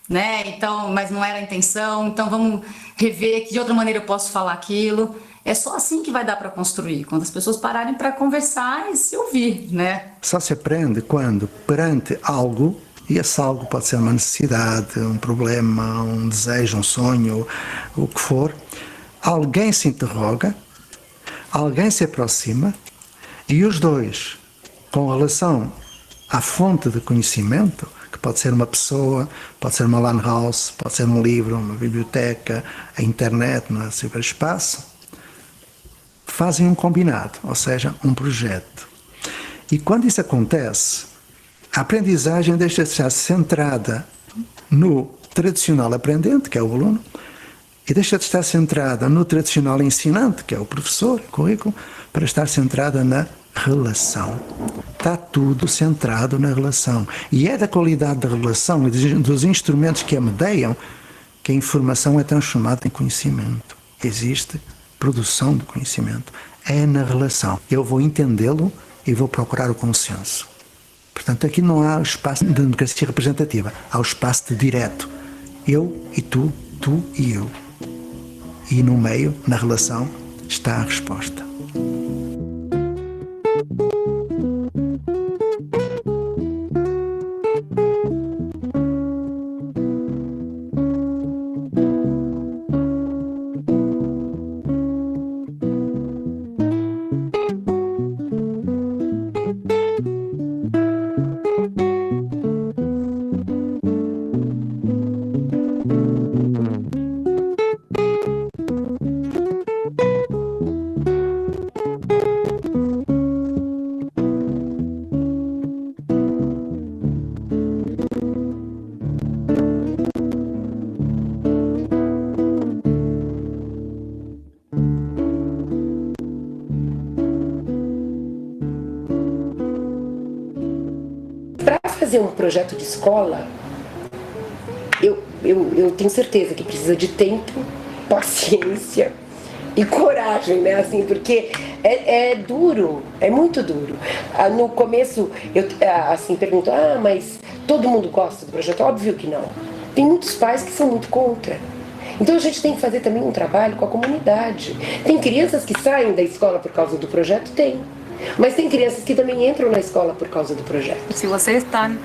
né? Então, mas não era a intenção. Então, vamos rever que de outra maneira eu posso falar aquilo. É só assim que vai dar para construir, quando as pessoas pararem para conversar e se ouvir, né? Só se aprende quando, perante algo, e esse algo pode ser uma necessidade, um problema, um desejo, um sonho, o que for, alguém se interroga, alguém se aproxima e os dois, com relação à fonte de conhecimento, que pode ser uma pessoa, pode ser uma lan house, pode ser um livro, uma biblioteca, a internet, no ciberespaço, fazem um combinado, ou seja, um projeto. E quando isso acontece, a aprendizagem deixa de estar centrada no tradicional aprendente, que é o aluno, e deixa de estar centrada no tradicional ensinante, que é o professor, o currículo, para estar centrada na relação. Está tudo centrado na relação. E é da qualidade da relação e dos instrumentos que a medeiam que a informação é transformada em conhecimento. Existe produção de conhecimento. É na relação. Eu vou entendê-lo e vou procurar o consenso. Portanto, aqui não há espaço de democracia representativa, há o espaço de direto. Eu e tu e eu. E no meio, na relação, está a resposta. Fazer um projeto de escola, eu tenho certeza que precisa de tempo, paciência e coragem, né? Assim, porque é duro, é muito duro. No começo eu assim pergunto, mas todo mundo gosta do projeto? Óbvio que não. Tem muitos pais que são muito contra. Então a gente tem que fazer também um trabalho com a comunidade. Tem crianças que saem da escola por causa do projeto? Tem. Mas tem crianças que também entram na escola por causa do projeto. Se vocês estão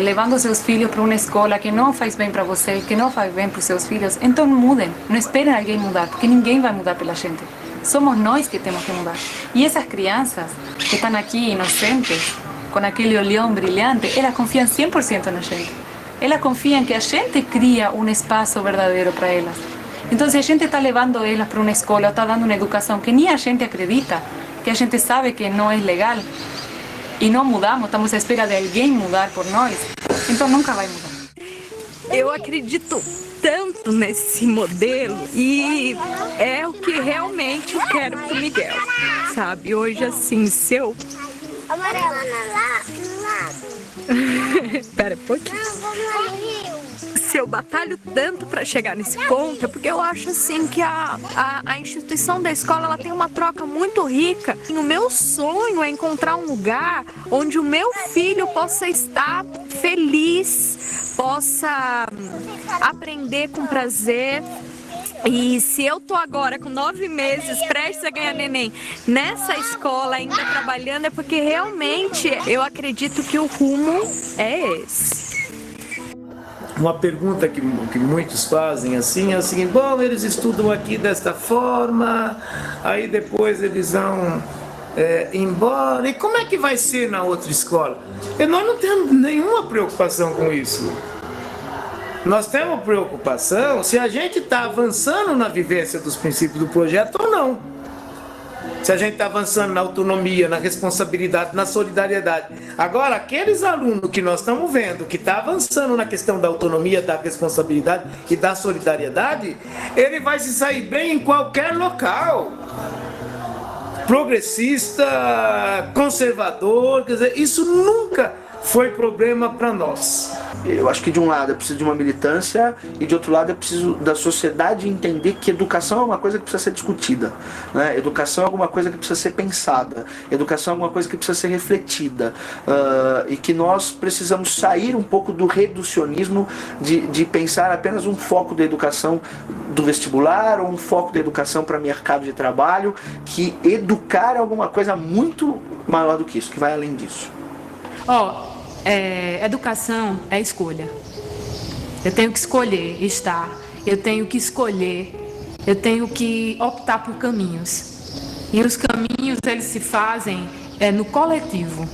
levando seus filhos para uma escola que não faz bem para vocês, que não faz bem para os seus filhos, então mudem. Não esperem alguém mudar, porque ninguém vai mudar pela gente. Somos nós que temos que mudar. E essas crianças que estão aqui inocentes, com aquele olhão brilhante, elas confiam 100% na gente. Elas confiam que a gente cria um espaço verdadeiro para elas. Então, se a gente está levando elas para uma escola, ou está dando uma educação que nem a gente acredita, que a gente sabe que não é legal e não mudamos, estamos à espera de alguém mudar por nós, então nunca vai mudar. Eu acredito tanto nesse modelo e é o que realmente eu quero pro Miguel, sabe? Hoje, assim, se eu... Espera um pouquinho. se eu batalho tanto para chegar nesse ponto, é porque eu acho assim que a instituição da escola ela tem uma troca muito rica. E o meu sonho é encontrar um lugar onde o meu filho possa estar feliz, possa aprender com prazer. E se eu tô agora com 9 meses, prestes a ganhar neném, nessa escola ainda trabalhando, é porque realmente eu acredito que o rumo é esse. Uma pergunta que muitos fazem assim é o seguinte: bom, eles estudam aqui desta forma, aí depois eles vão embora, e como é que vai ser na outra escola? E nós não temos nenhuma preocupação com isso. Nós temos preocupação se a gente está avançando na vivência dos princípios do projeto ou não. Se a gente está avançando na autonomia, na responsabilidade, na solidariedade. Agora, aqueles alunos que nós estamos vendo que está avançando na questão da autonomia, da responsabilidade e da solidariedade, ele vai se sair bem em qualquer local. Progressista, conservador, quer dizer, isso nunca foi problema para nós. Eu acho que de um lado é preciso de uma militância e de outro lado é preciso da sociedade entender que educação é uma coisa que precisa ser discutida, né? Educação é alguma coisa que precisa ser pensada, educação é alguma coisa que precisa ser refletida, e que nós precisamos sair um pouco do reducionismo de pensar apenas um foco da educação do vestibular ou um foco da educação para mercado de trabalho, que educar é alguma coisa muito maior do que isso, que vai além disso. Educação é escolha. Eu tenho que escolher estar, eu tenho que escolher, eu tenho que optar por caminhos. E os caminhos, eles se fazem no coletivo.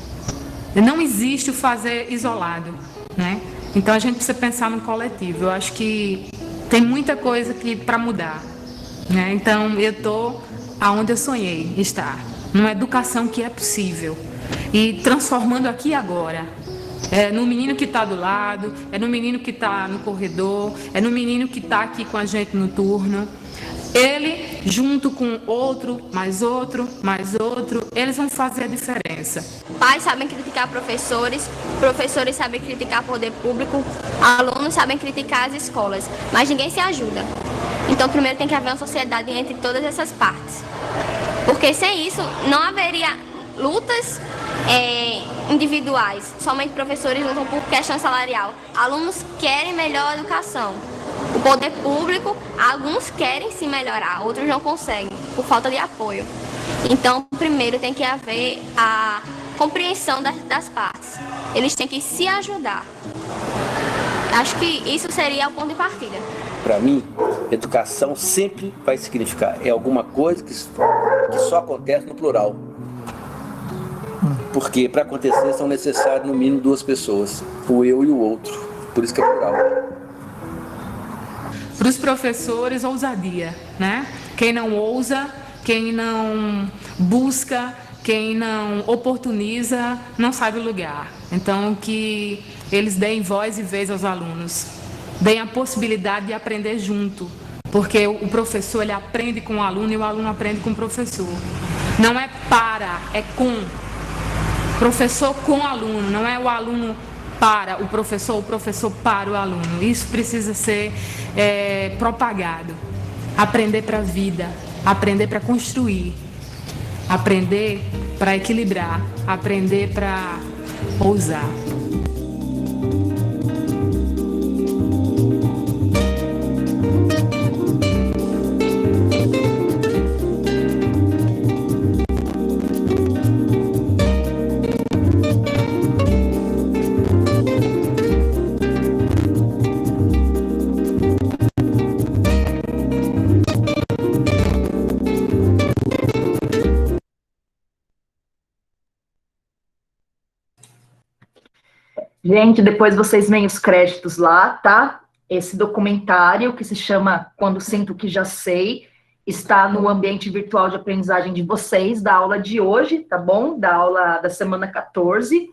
Não existe o fazer isolado, né? Então a gente precisa pensar no coletivo. Eu acho que tem muita coisa para mudar, né? Então eu estou aonde eu sonhei estar, numa educação que é possível. E transformando aqui e agora. É no menino que está do lado, é no menino que está no corredor, é no menino que está aqui com a gente no turno. Ele, junto com outro, mais outro, mais outro, eles vão fazer a diferença. Pais sabem criticar professores, professores sabem criticar poder público, alunos sabem criticar as escolas, mas ninguém se ajuda. Então primeiro tem que haver uma sociedade entre todas essas partes. Porque sem isso não haveria lutas individuais, somente professores lutam por questão salarial. Alunos querem melhor educação. O poder público, alguns querem se melhorar, outros não conseguem, por falta de apoio. Então, primeiro tem que haver a compreensão das partes. Eles têm que se ajudar. Acho que isso seria o ponto de partida. Para mim, educação sempre vai significar alguma coisa que só acontece no plural. Porque para acontecer são necessárias no mínimo 2 pessoas, o eu e o outro, por isso que é plural. Para os professores, ousadia, né? Quem não ousa, quem não busca, quem não oportuniza, não sabe o lugar. Então, que eles deem voz e vez aos alunos, deem a possibilidade de aprender junto, porque o professor ele aprende com o aluno e o aluno aprende com o professor. Não é para, é com. Professor com aluno, não é o aluno para o professor para o aluno. Isso precisa ser propagado. Aprender para a vida, aprender para construir, aprender para equilibrar, aprender para ousar. Gente, depois vocês veem os créditos lá, tá? Esse documentário, que se chama Quando Sinto Que Já Sei, está no ambiente virtual de aprendizagem de vocês, da aula de hoje, tá bom? Da aula da semana 14.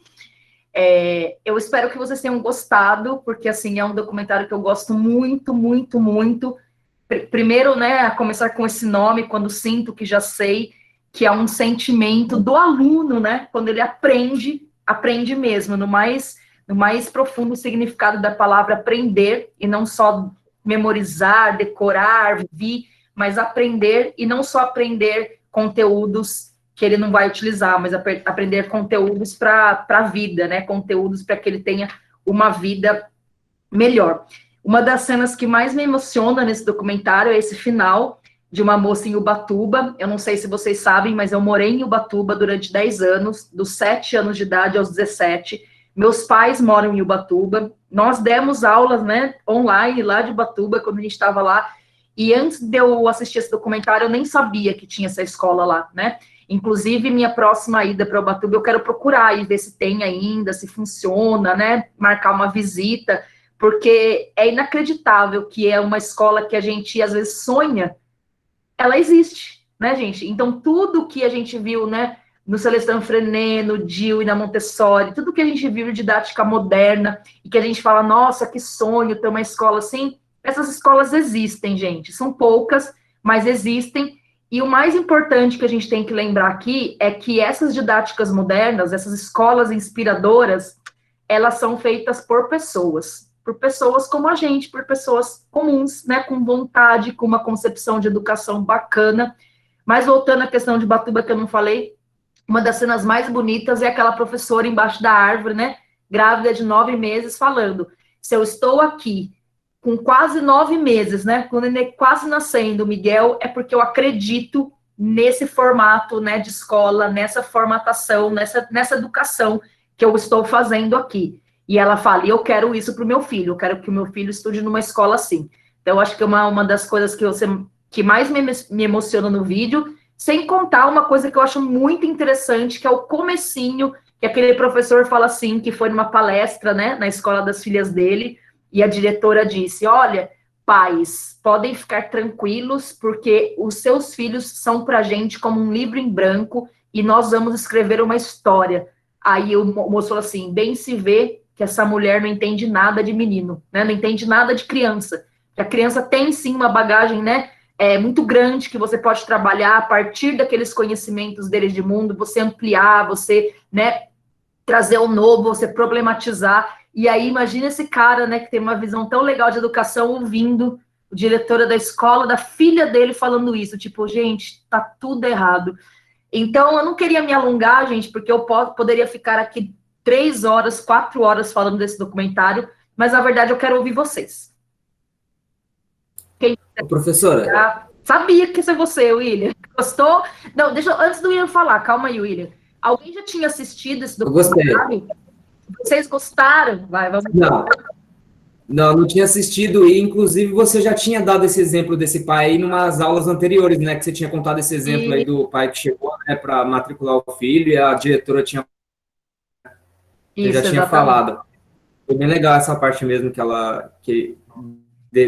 Eu espero que vocês tenham gostado, porque, assim, é um documentário que eu gosto muito, muito, muito. Primeiro, né, a começar com esse nome, Quando Sinto Que Já Sei, que é um sentimento do aluno, né? Quando ele aprende mesmo, no mais no mais profundo significado da palavra aprender, e não só memorizar, decorar, vir, mas aprender, e não só aprender conteúdos que ele não vai utilizar, mas aprender conteúdos para a vida, né? Conteúdos para que ele tenha uma vida melhor. Uma das cenas que mais me emociona nesse documentário é esse final de uma moça em Ubatuba. Eu não sei se vocês sabem, mas eu morei em Ubatuba durante 10 anos, dos 7 anos de idade aos 17. Meus pais moram em Ubatuba. Nós demos aulas, né, online lá de Ubatuba, quando a gente estava lá. E antes de eu assistir esse documentário, eu nem sabia que tinha essa escola lá, né? Inclusive, minha próxima ida para Ubatuba, eu quero procurar e ver se tem ainda, se funciona, né? Marcar uma visita, porque é inacreditável que é uma escola que a gente, às vezes, sonha, ela existe, né, gente? Então, tudo que a gente viu, né, no Celestino Frenet, no DIU e na Montessori, tudo que a gente viu de didática moderna, e que a gente fala, nossa, que sonho ter uma escola assim, essas escolas existem, gente. São poucas, mas existem. E o mais importante que a gente tem que lembrar aqui é que essas didáticas modernas, essas escolas inspiradoras, elas são feitas por pessoas como a gente, por pessoas comuns, né, com vontade, com uma concepção de educação bacana. Mas voltando à questão de Ubatuba, que eu não falei, uma das cenas mais bonitas é aquela professora embaixo da árvore, né, grávida de 9 meses, falando, se eu estou aqui com quase 9 meses, né, quando ele é quase nascendo, Miguel, é porque eu acredito nesse formato, né, de escola, nessa formatação, nessa educação que eu estou fazendo aqui. E ela fala, eu quero isso para o meu filho, eu quero que o meu filho estude numa escola assim. Então, eu acho que é uma das coisas que mais me emociona no vídeo, sem contar uma coisa que eu acho muito interessante, que é o comecinho, que aquele professor fala assim, que foi numa palestra, né, na escola das filhas dele, e a diretora disse, olha, pais, podem ficar tranquilos, porque os seus filhos são para a gente como um livro em branco, e nós vamos escrever uma história. Aí o moço falou assim, bem se vê que essa mulher não entende nada de menino, né? Não entende nada de criança. Que a criança tem, sim, uma bagagem, né, muito grande, que você pode trabalhar a partir daqueles conhecimentos deles de mundo, você ampliar, você, né, trazer o novo, você problematizar. E aí, imagina esse cara, né, que tem uma visão tão legal de educação, ouvindo a diretora da escola, da filha dele, falando isso. Tipo, gente, tá tudo errado. Então, eu não queria me alongar, gente, porque eu poderia ficar aqui 3 horas, 4 horas falando desse documentário, mas, na verdade, eu quero ouvir vocês. Professora. Sabia que isso é você, William. Gostou? Não, antes do William falar, calma aí, William. Alguém já tinha assistido esse documentário? Eu gostei. Vocês gostaram? Vamos Não tinha assistido, e inclusive você já tinha dado esse exemplo desse pai aí em umas aulas anteriores, né, que você tinha contado esse exemplo aí do pai que chegou, né, para matricular o filho, e a diretora tinha falado. Foi bem legal essa parte mesmo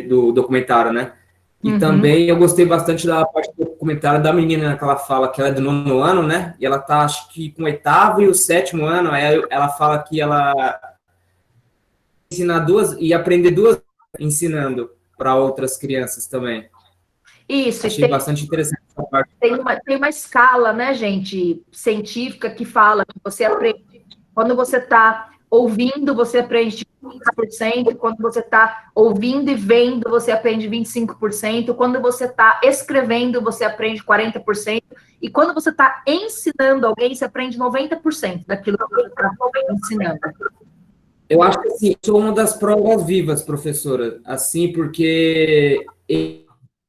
do documentário, né? E também eu gostei bastante da parte do documentário da menina, que ela fala que ela é do 9º ano, né? E ela tá, acho que, com o 8º e o 7º ano. Aí ela fala que ela ensinar 2 e aprender 2 ensinando para outras crianças também. Isso. Achei bastante interessante essa parte. Tem uma escala, né, gente, científica que fala que você aprende, quando você está ouvindo, você aprende 30%, quando você está ouvindo e vendo, você aprende 25%, quando você está escrevendo, você aprende 40%, e quando você está ensinando alguém, você aprende 90% daquilo que você está ensinando. Eu acho que, assim, sou uma das provas vivas, professora, assim, porque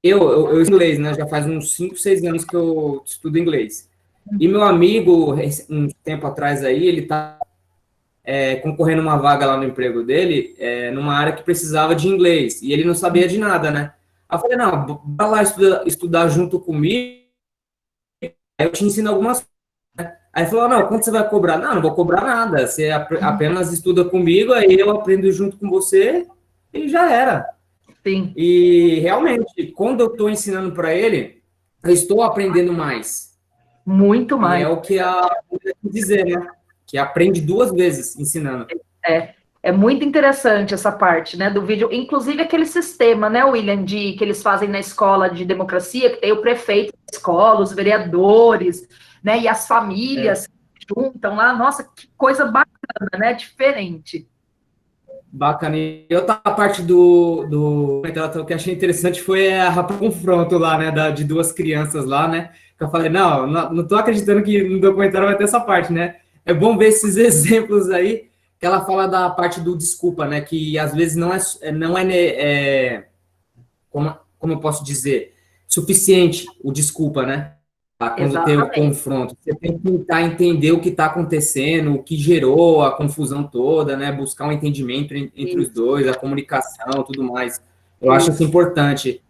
eu estudo inglês, né, já faz uns 5, 6 anos que eu estudo inglês. E meu amigo, um tempo atrás aí, ele tá concorrendo uma vaga lá no emprego dele, numa área que precisava de inglês, e ele não sabia de nada, né? Aí eu falei, não, vai lá estudar junto comigo, aí eu te ensino algumas coisas. Aí ele falou, não, quanto você vai cobrar? Não vou cobrar nada, você apenas estuda comigo, aí eu aprendo junto com você, e já era. Sim. E, realmente, quando eu estou ensinando para ele, eu estou aprendendo mais. Muito mais. E é o que a mulher quer dizer, né? Que aprende 2 vezes ensinando. É muito interessante essa parte, né, do vídeo, inclusive aquele sistema, né, William, que eles fazem na escola de democracia, que tem o prefeito da escola, os vereadores, né, e as famílias juntam lá, nossa, que coisa bacana, né, diferente. Bacana. E outra parte do que eu achei interessante foi a confronto lá, né, de duas crianças lá, né, que eu falei, não tô acreditando que no documentário vai ter essa parte, né. É bom ver esses exemplos aí, que ela fala da parte do desculpa, né, que às vezes não é como eu posso dizer, suficiente o desculpa, né, quando tem o confronto. Você tem que tentar entender o que está acontecendo, o que gerou a confusão toda, né? Buscar um entendimento entre os dois, a comunicação, tudo mais. Eu acho isso importante.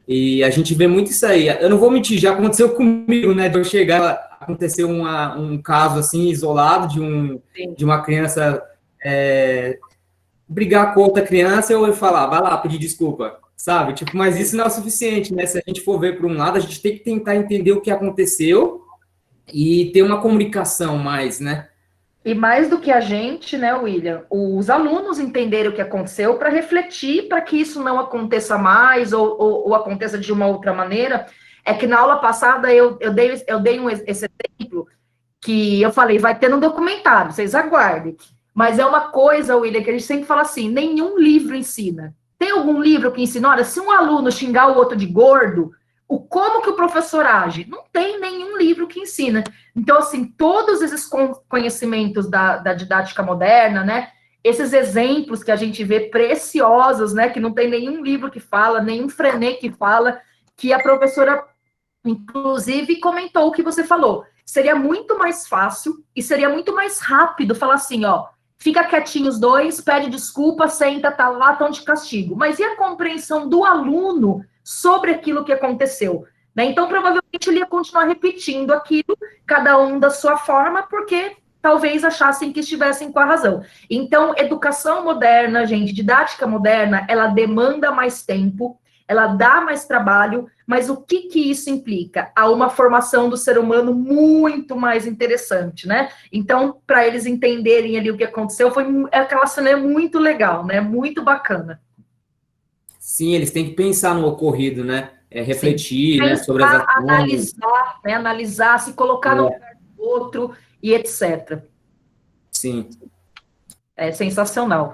E a gente vê muito isso aí. Eu não vou mentir, já aconteceu comigo, né? De eu chegar, acontecer um caso assim, isolado, de uma criança brigar com outra criança, eu falar, vai lá, pedir desculpa. Sabe? Tipo, mas isso não é o suficiente, né? Se a gente for ver por um lado, a gente tem que tentar entender o que aconteceu e ter uma comunicação mais, né? E mais do que a gente, né, William, os alunos entenderem o que aconteceu para refletir para que isso não aconteça mais ou aconteça de uma outra maneira. É que na aula passada eu dei esse exemplo que eu falei, vai ter no documentário, vocês aguardem. Mas é uma coisa, William, que a gente sempre fala assim, nenhum livro ensina. Tem algum livro que ensina, olha, se um aluno xingar o outro de gordo, como que o professor age? Não tem nenhum livro que ensina. Então, assim, todos esses conhecimentos da didática moderna, né, esses exemplos que a gente vê preciosos, né, que não tem nenhum livro que fala, nenhum Freinet que fala, que a professora, inclusive, comentou o que você falou. Seria muito mais fácil e seria muito mais rápido falar assim, ó, fica quietinho os dois, pede desculpa, senta, tá lá, estão de castigo. Mas e a compreensão do aluno sobre aquilo que aconteceu? Né? Então, provavelmente, ele ia continuar repetindo aquilo, cada um da sua forma, porque talvez achassem que estivessem com a razão. Então, educação moderna, gente, didática moderna, ela demanda mais tempo, ela dá mais trabalho, mas o que isso implica? Há uma formação do ser humano muito mais interessante, né? Então, para eles entenderem ali o que aconteceu, aquela cena é muito legal, né? Muito bacana. Sim, eles têm que pensar no ocorrido, né? Refletir, né, sobre as ações. Analisar, se colocar no lugar do outro e etc. Sim. É sensacional.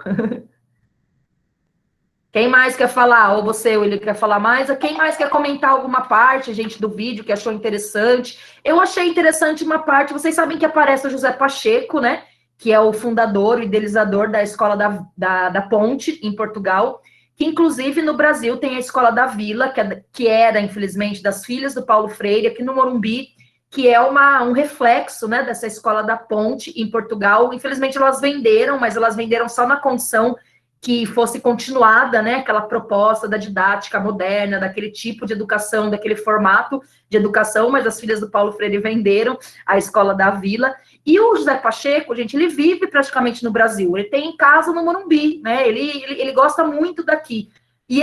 Quem mais quer falar? Ou você, William, quer falar mais? Quem mais quer comentar alguma parte, gente, do vídeo que achou interessante? Eu achei interessante uma parte, vocês sabem que aparece o José Pacheco, né? Que é o fundador, o idealizador da Escola da Ponte, em Portugal, que inclusive no Brasil tem a Escola da Vila, que era, infelizmente, das filhas do Paulo Freire, aqui no Morumbi, que é um reflexo, né, dessa Escola da Ponte, em Portugal. Infelizmente, elas venderam, mas elas venderam só na condição que fosse continuada, né, aquela proposta da didática moderna, daquele tipo de educação, daquele formato de educação, mas as filhas do Paulo Freire venderam a Escola da Vila. E o José Pacheco, gente, ele vive praticamente no Brasil, ele tem casa no Morumbi, né, ele gosta muito daqui. E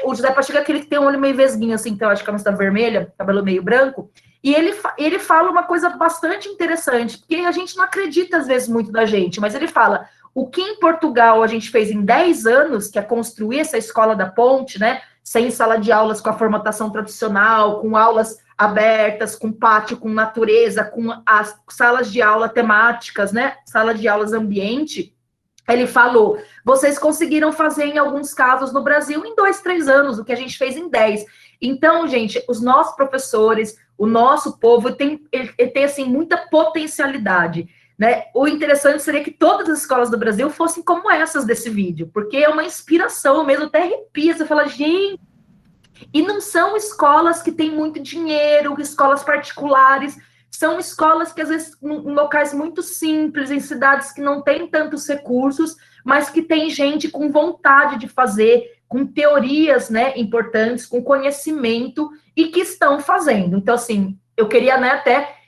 o José Pacheco é aquele que tem um olho meio vesguinho, assim, então acho que a camisa vermelha, cabelo meio branco, e ele fala uma coisa bastante interessante, porque a gente não acredita, às vezes, muito da gente, mas ele fala, o que em Portugal a gente fez em 10 anos, que é construir essa Escola da Ponte, né, sem sala de aulas com a formatação tradicional, com aulas abertas, com pátio, com natureza, com as salas de aula temáticas, né, sala de aulas ambiente, ele falou, vocês conseguiram fazer em alguns casos no Brasil em 2, 3 anos, o que a gente fez em 10. Então, gente, os nossos professores, o nosso povo, ele tem assim, muita potencialidade, né? O interessante seria que todas as escolas do Brasil fossem como essas desse vídeo, porque é uma inspiração mesmo, até arrepia, você fala, gente... E não são escolas que têm muito dinheiro, escolas particulares, são escolas que, às vezes, em locais muito simples, em cidades que não têm tantos recursos, mas que tem gente com vontade de fazer, com teorias, né, importantes, com conhecimento, e que estão fazendo. Então, assim, eu queria, né,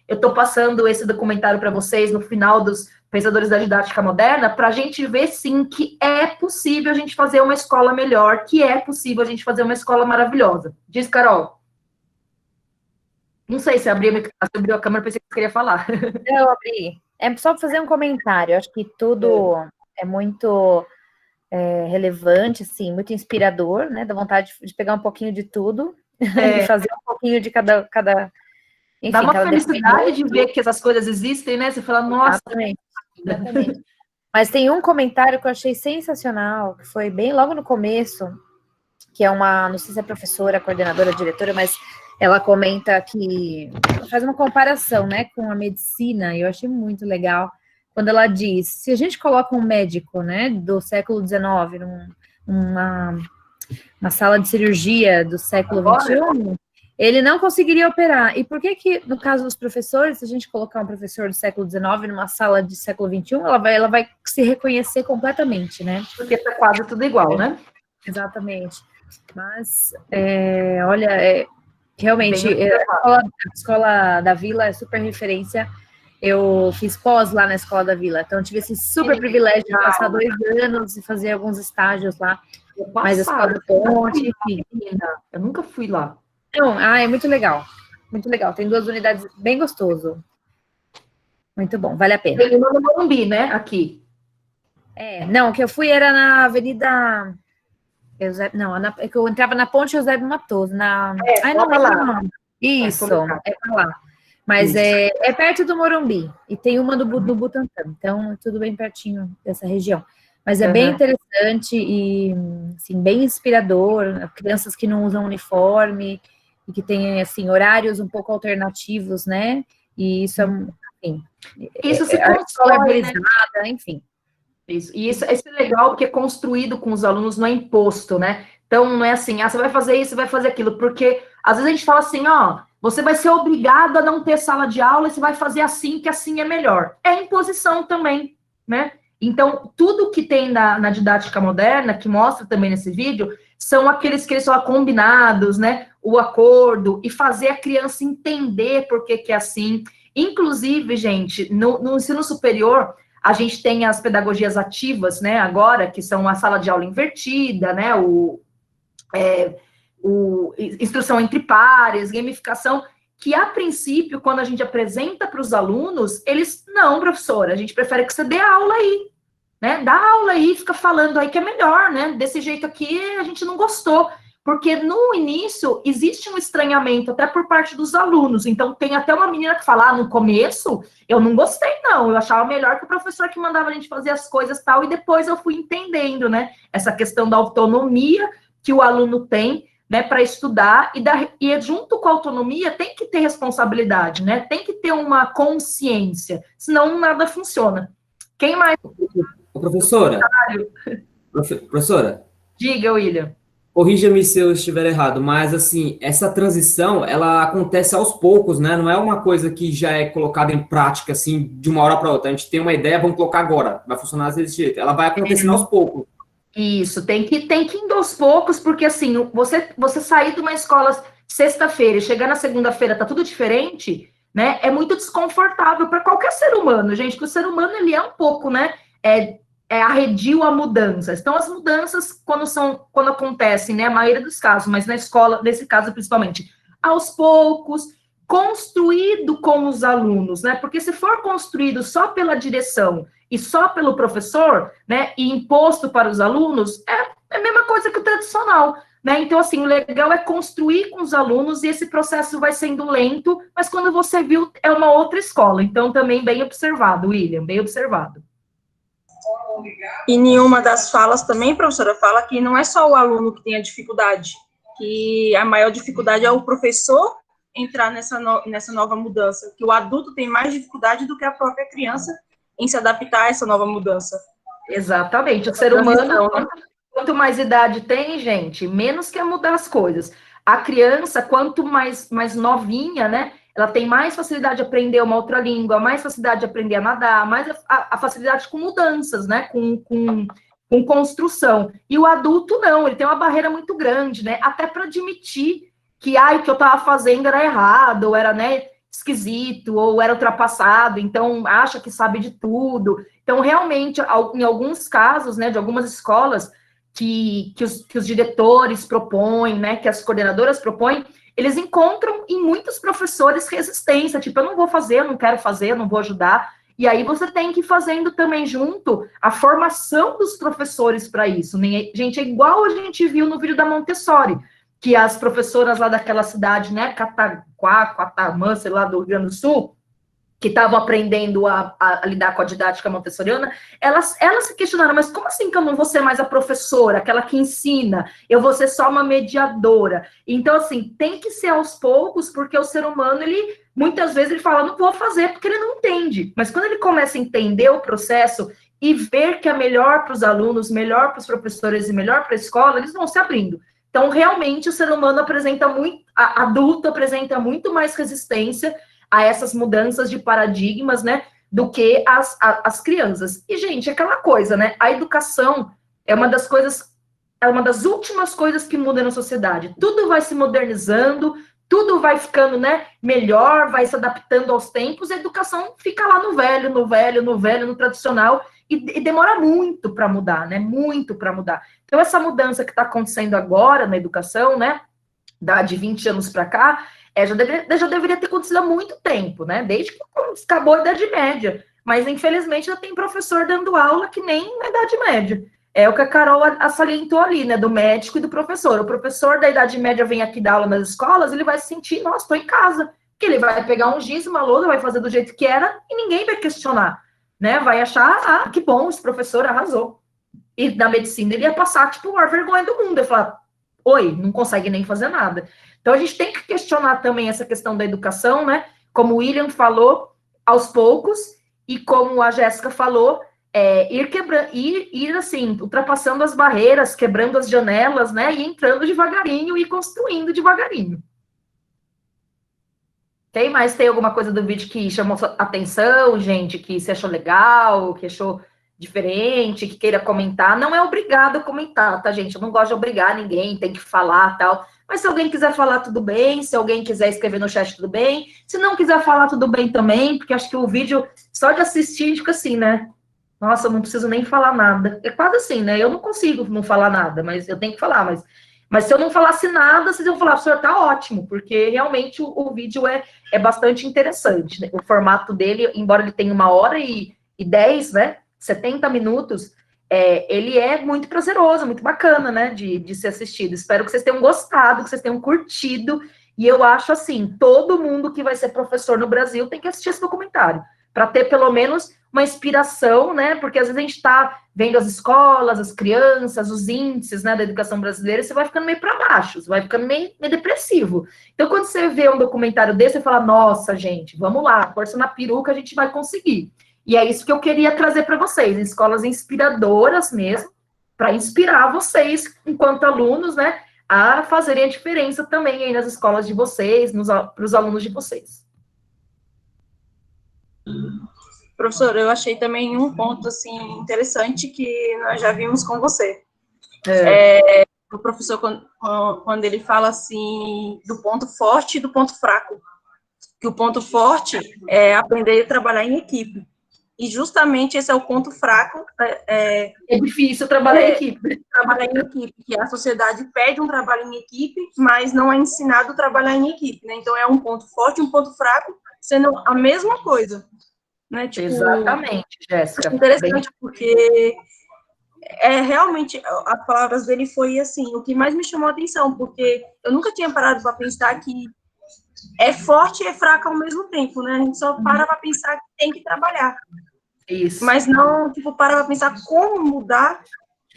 eu estou passando esse documentário para vocês no final dos Pensadores da Didática Moderna, para a gente ver, sim, que é possível a gente fazer uma escola melhor, que é possível a gente fazer uma escola maravilhosa. Diz, Carol. Não sei se abriu a câmera, pensei que você queria falar. Eu abri. É só para fazer um comentário. Acho que tudo é muito relevante, assim, muito inspirador, né? Dá vontade de pegar um pouquinho de tudo e fazer um pouquinho de cada enfim, dá uma felicidade de ver que essas coisas existem, né? Você fala, nossa... Exatamente. Mas tem um comentário que eu achei sensacional, que foi bem logo no começo, que é uma, não sei se é professora, coordenadora, diretora, mas ela comenta que faz uma comparação, né, com a medicina, e eu achei muito legal, quando ela diz, se a gente coloca um médico, né, do século XIX, numa sala de cirurgia do século XXI, ele não conseguiria operar. E por que, no caso dos professores, se a gente colocar um professor do século XIX numa sala de século XXI, ela vai se reconhecer completamente, né? Porque tá quase tudo igual, né? Exatamente. Mas, olha, realmente, a escola da Vila é super referência. Eu fiz pós lá na Escola da Vila, então eu tive esse super privilégio de passar 2 anos e fazer alguns estágios lá. Mas a Escola da Ponte, enfim. Eu nunca fui lá. Então, é muito legal. Muito legal. Tem 2 unidades bem gostoso. Muito bom, vale a pena. Tem uma no Morumbi, né? Aqui. Não, o que eu fui era na Avenida... é que eu entrava na Ponte Eusébio Matoso. Não lembro o nome. Isso, é pra lá. Mas é perto do Morumbi. E tem uma do Butantã. Então, é tudo bem pertinho dessa região. Mas é bem interessante e, assim, bem inspirador. Crianças que não usam uniforme e que têm, assim, horários um pouco alternativos, né? E isso é, enfim... Isso se constrói, né? Enfim. Isso. E isso é legal porque é construído com os alunos, não é imposto, né? Então, não é assim, você vai fazer isso, você vai fazer aquilo. Porque, às vezes, a gente fala assim, você vai ser obrigado a não ter sala de aula e você vai fazer assim, que assim é melhor. É imposição também, né? Então, tudo que tem na didática moderna, que mostra também nesse vídeo, são aqueles que eles são combinados, né? O acordo, e fazer a criança entender por que é assim. Inclusive, gente, no ensino superior, a gente tem as pedagogias ativas, né? Agora, que são a sala de aula invertida, né? Instrução entre pares, gamificação, que a princípio, quando a gente apresenta para os alunos, eles, não, professora, a gente prefere que você dê aula aí, né? Dá aula aí, fica falando aí que é melhor, né? Desse jeito aqui a gente não gostou, porque no início existe um estranhamento até por parte dos alunos, então tem até uma menina que fala, no começo eu não gostei não, eu achava melhor que o professor que mandava a gente fazer as coisas tal, e depois eu fui entendendo, né? Essa questão da autonomia que o aluno tem, né, para estudar, e junto com a autonomia tem que ter responsabilidade, né, tem que ter uma consciência, senão nada funciona. Quem mais? Professora, Diga, William. Corrija-me se eu estiver errado, mas, assim, essa transição, ela acontece aos poucos, né, não é uma coisa que já é colocada em prática, assim, de uma hora para outra, a gente tem uma ideia, vamos colocar agora, vai funcionar desse jeito, ela vai acontecendo aos poucos. Isso, tem que ir aos poucos, porque assim, você sair de uma escola sexta-feira e chegar na segunda-feira, tá tudo diferente, né? É muito desconfortável para qualquer ser humano, gente, que o ser humano, ele é um pouco, né? Arredio a mudanças. Então, as mudanças, quando acontecem, né? A maioria dos casos, mas na escola, nesse caso principalmente, aos poucos, construído com os alunos, né? Porque se for construído só pela direção e só pelo professor, né, e imposto para os alunos, é a mesma coisa que o tradicional, né? Então, assim, o legal é construir com os alunos e esse processo vai sendo lento, mas quando você viu, é uma outra escola. Então, também bem observado, William, bem observado. E nenhuma das falas também, professora, fala que não é só o aluno que tem a dificuldade, que a maior dificuldade é o professor entrar nessa nova mudança, que o adulto tem mais dificuldade do que a própria criança em se adaptar a essa nova mudança. Exatamente. O ser humano, quanto mais idade tem, gente, menos quer mudar as coisas. A criança, quanto mais novinha, né, ela tem mais facilidade de aprender uma outra língua, mais facilidade de aprender a nadar, mais a facilidade com mudanças, né, com construção. E o adulto não, ele tem uma barreira muito grande, né, até para admitir que o que eu estava fazendo era errado, ou era, né, esquisito, ou era ultrapassado, então acha que sabe de tudo. Então, realmente, em alguns casos, né, de algumas escolas que os diretores propõem, né, que as coordenadoras propõem, eles encontram em muitos professores resistência, tipo, eu não vou fazer, eu não quero fazer, eu não vou ajudar. E aí você tem que ir fazendo também junto a formação dos professores para isso. Gente, é igual a gente viu no vídeo da Montessori, que as professoras lá daquela cidade, né, Cataguá, sei lá, do Rio Grande do Sul, que estavam aprendendo a lidar com a didática montessoriana, elas se questionaram, mas como assim que eu não vou ser mais a professora, aquela que ensina, eu vou ser só uma mediadora? Então, assim, tem que ser aos poucos, porque o ser humano, ele, muitas vezes, ele fala, não vou fazer, porque ele não entende. Mas quando ele começa a entender o processo e ver que é melhor para os alunos, melhor para os professores e melhor para a escola, eles vão se abrindo. Então, realmente, o ser humano apresenta muito, adulto apresenta muito mais resistência a essas mudanças de paradigmas, né, do que as crianças. E, gente, aquela coisa, né, a educação é uma das coisas, é uma das últimas coisas que muda na sociedade. Tudo vai se modernizando, tudo vai ficando, né, melhor, vai se adaptando aos tempos, a educação fica lá no velho, no tradicional, e demora muito para mudar, né, muito para mudar. Então, essa mudança que está acontecendo agora na educação, né, de 20 anos para cá, já deveria ter acontecido há muito tempo, né? Desde que acabou a Idade Média. Mas, infelizmente, já tem professor dando aula que nem na Idade Média. É o que a Carol salientou ali, né? Do médico e do professor. O professor da Idade Média vem aqui dar aula nas escolas, ele vai se sentir, nossa, estou em casa. Que ele vai pegar um giz, uma lousa, vai fazer do jeito que era e ninguém vai questionar, né? Vai achar, que bom, esse professor arrasou. E na medicina ele ia passar, tipo, a maior vergonha do mundo. Ele ia falar, oi, não consegue nem fazer nada. Então, a gente tem que questionar também essa questão da educação, né? Como o William falou, aos poucos, e como a Jéssica falou, ir assim, ultrapassando as barreiras, quebrando as janelas, né? E entrando devagarinho e construindo devagarinho. Quem mais tem alguma coisa do vídeo que chamou atenção, gente, que você achou legal, que achou diferente, que queira comentar? Não é obrigado a comentar, tá, gente? Eu não gosto de obrigar ninguém, tem que falar, tal. Mas se alguém quiser falar, tudo bem. Se alguém quiser escrever no chat, tudo bem. Se não quiser falar, tudo bem também, porque acho que o vídeo, só de assistir, fica assim, né? Nossa, eu não preciso nem falar nada. É quase assim, né? Eu não consigo não falar nada, mas eu tenho que falar. Mas se eu não falasse nada, vocês iam falar, professor, tá ótimo, porque realmente o vídeo é bastante interessante, né? O formato dele, embora ele tenha 1h10, né? 70 minutos, ele é muito prazeroso, muito bacana, né, de ser assistido. Espero que vocês tenham gostado, que vocês tenham curtido, e eu acho assim, todo mundo que vai ser professor no Brasil tem que assistir esse documentário, para ter pelo menos uma inspiração, né, porque às vezes a gente está vendo as escolas, as crianças, os índices, né, da educação brasileira, e você vai ficando meio para baixo, você vai ficando meio depressivo. Então, quando você vê um documentário desse, você fala, nossa, gente, vamos lá, força na peruca, a gente vai conseguir. E é isso que eu queria trazer para vocês, escolas inspiradoras mesmo, para inspirar vocês, enquanto alunos, né, a fazerem a diferença também aí nas escolas de vocês, para os alunos de vocês. Professor, eu achei também um ponto, assim, interessante que nós já vimos com você. O professor, quando ele fala, assim, do ponto forte e do ponto fraco, que o ponto forte é aprender a trabalhar em equipe. E justamente esse é o ponto fraco. É difícil trabalhar em equipe. Trabalhar em equipe, que a sociedade pede um trabalho em equipe, mas não é ensinado a trabalhar em equipe, né? Então, é um ponto forte e um ponto fraco, sendo a mesma coisa. Né? Tipo, exatamente, Jéssica. Interessante, porque realmente, as palavras dele foi assim, o que mais me chamou a atenção, porque eu nunca tinha parado para pensar que é forte e é fraca ao mesmo tempo, né? A gente só para para pensar que tem que trabalhar. Isso. Mas não, tipo, para pensar como mudar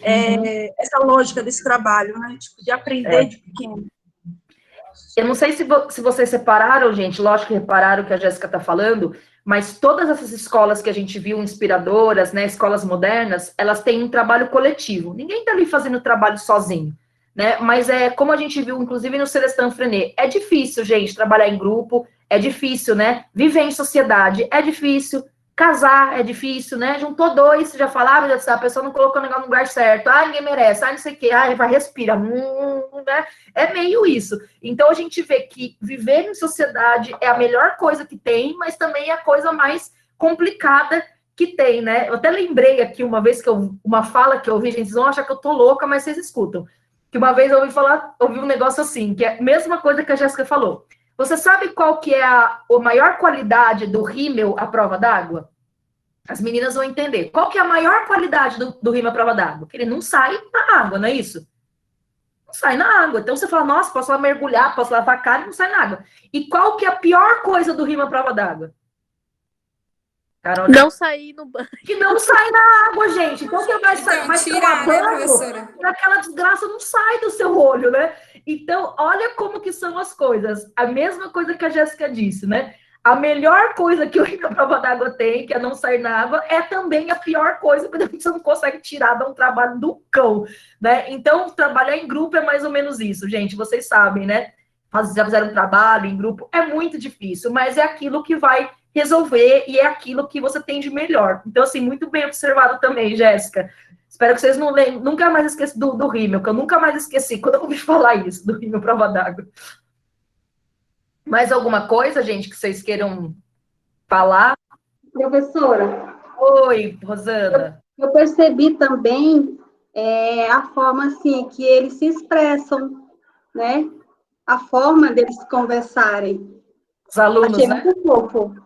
essa lógica desse trabalho, né? Tipo, de aprender de pequeno. Eu não sei se vocês separaram, gente, lógico que repararam o que a Jéssica está falando, mas todas essas escolas que a gente viu, inspiradoras, né, escolas modernas, elas têm um trabalho coletivo. Ninguém está ali fazendo trabalho sozinho, né? Mas como a gente viu, inclusive no Celestin Freinet, é difícil, gente, trabalhar em grupo, é difícil, né? Viver em sociedade é difícil, casar é difícil, né? Juntou dois, você já falava, a pessoa não colocou o negócio no lugar certo, ninguém merece, não sei o quê, vai, respira, né? É meio isso. Então, a gente vê que viver em sociedade é a melhor coisa que tem, mas também é a coisa mais complicada que tem, né? Eu até lembrei aqui uma vez uma fala que eu ouvi, gente, vocês vão achar que eu tô louca, mas vocês escutam. Que uma vez eu ouvi um negócio assim, que é a mesma coisa que a Jéssica falou. Você sabe qual que é a maior qualidade do rímel à prova d'água? As meninas vão entender. Qual que é a maior qualidade do rímel à prova d'água? Que ele não sai na água, não é isso? Não sai na água. Então você fala, nossa, posso lá mergulhar, posso lavar a cara e não sai na água. E qual que é a pior coisa do rímel à prova d'água? Carol, Não sair no banho. que não sai na água, gente. Então você vai sair, Então, vai tirar, tomar né, banho, professora? e aquela desgraça não sai do seu olho, né? Então, olha como que são as coisas. A mesma coisa que a Jéssica disse, né? A melhor coisa que o rímel prova d'água tem, que é não sair na água, é também a pior coisa, porque você não consegue tirar, dá um trabalho do cão, né? Então, trabalhar em grupo é mais ou menos isso, gente. Vocês sabem, né? Já fizeram um trabalho em grupo, é muito difícil, mas é aquilo que vai resolver e é aquilo que você tem de melhor. Então, assim, muito bem observado também, Jéssica. Espero que vocês não lembrem, nunca mais esqueçam do rímel, que eu nunca mais esqueci quando eu ouvi falar isso, do rímel prova d'água. Mais alguma coisa, gente, que vocês queiram falar? Professora. Oi, Rosana. Eu percebi também a forma assim que eles se expressam, né? A forma deles conversarem. Os alunos, achei né? muito fofo.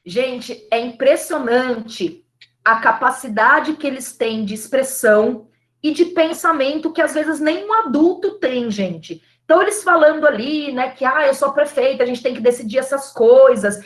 Gente, é impressionante a capacidade que eles têm de expressão e de pensamento que às vezes nenhum adulto tem, gente. Então, eles falando ali, né, que, eu sou prefeita, a gente tem que decidir essas coisas.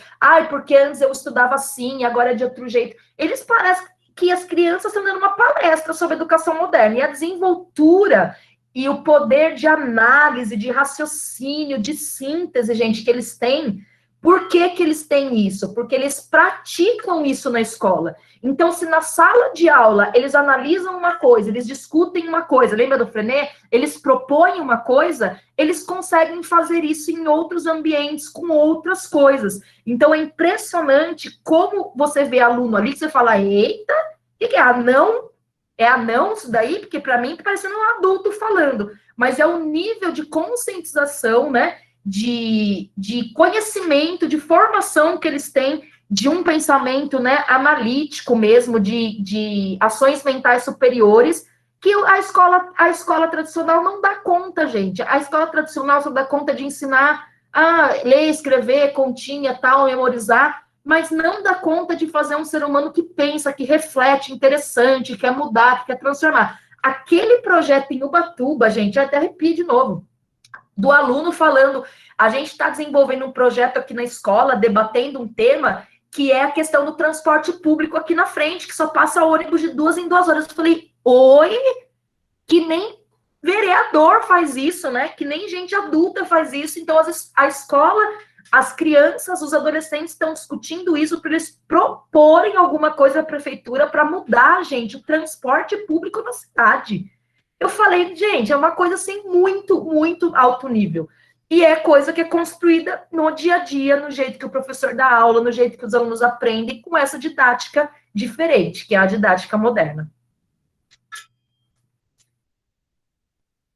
Porque antes eu estudava assim, agora é de outro jeito. Eles parecem que as crianças estão dando uma palestra sobre educação moderna. E a desenvoltura e o poder de análise, de raciocínio, de síntese, gente, que eles têm. Por que que eles têm isso? Porque eles praticam isso na escola. Então, se na sala de aula eles analisam uma coisa, eles discutem uma coisa, lembra do Frenet? Eles propõem uma coisa, eles conseguem fazer isso em outros ambientes, com outras coisas. Então, é impressionante como você vê aluno ali, que você fala, eita, o que é anão? É anão isso daí? Porque para mim tá parecendo um adulto falando. Mas é o nível de conscientização, né? De conhecimento, de formação que eles têm de um pensamento, né, analítico mesmo, de ações mentais superiores, que a escola tradicional não dá conta, gente. A escola tradicional só dá conta de ensinar a ler, escrever, continha, tal, memorizar, mas não dá conta de fazer um ser humano que pensa, que reflete, interessante, que quer mudar, que quer transformar. Aquele projeto em Ubatuba, gente, até arrepio de novo, do aluno falando, a gente está desenvolvendo um projeto aqui na escola, debatendo um tema, que é a questão do transporte público aqui na frente, que só passa ônibus de 2 em 2 horas. Eu falei, oi? Que nem vereador faz isso, né? Que nem gente adulta faz isso. Então, a escola, as crianças, os adolescentes estão discutindo isso para eles proporem alguma coisa à prefeitura para mudar, gente, o transporte público na cidade. Eu falei, gente, é uma coisa assim muito, muito alto nível. E é coisa que é construída no dia a dia, no jeito que o professor dá aula, no jeito que os alunos aprendem, com essa didática diferente, que é a didática moderna.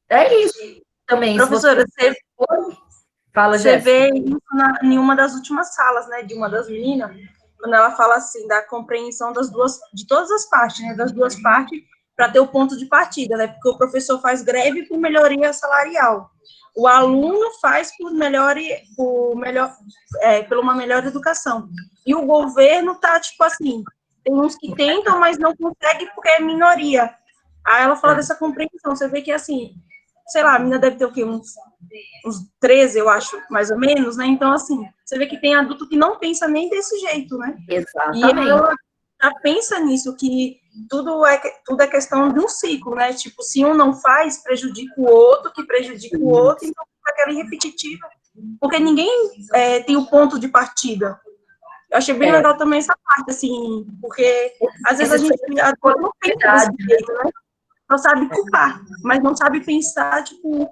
É isso também. Professora, você vê isso em uma das últimas salas, né, de uma das meninas, quando ela fala assim, da compreensão de todas as partes, né, das duas partes, para ter o ponto de partida, né, porque o professor faz greve por melhoria salarial. O aluno faz por uma melhor educação. E o governo tá, tipo assim, tem uns que tentam, mas não conseguem porque é minoria. Aí ela fala dessa compreensão. Você vê que, assim, sei lá, a menina deve ter o quê? Uns 13, eu acho, mais ou menos, né? Então, assim, você vê que tem adulto que não pensa nem desse jeito, né? Exatamente. E ela já pensa nisso, que tudo é questão de um ciclo, né? Tipo, se um não faz, prejudica o outro, que prejudica o outro, então fica aquela repetitiva. Porque ninguém tem o ponto de partida. Eu achei bem legal também essa parte, assim, porque às vezes a gente não pensa desse jeito, né? Não sabe culpar, mas não sabe pensar, tipo,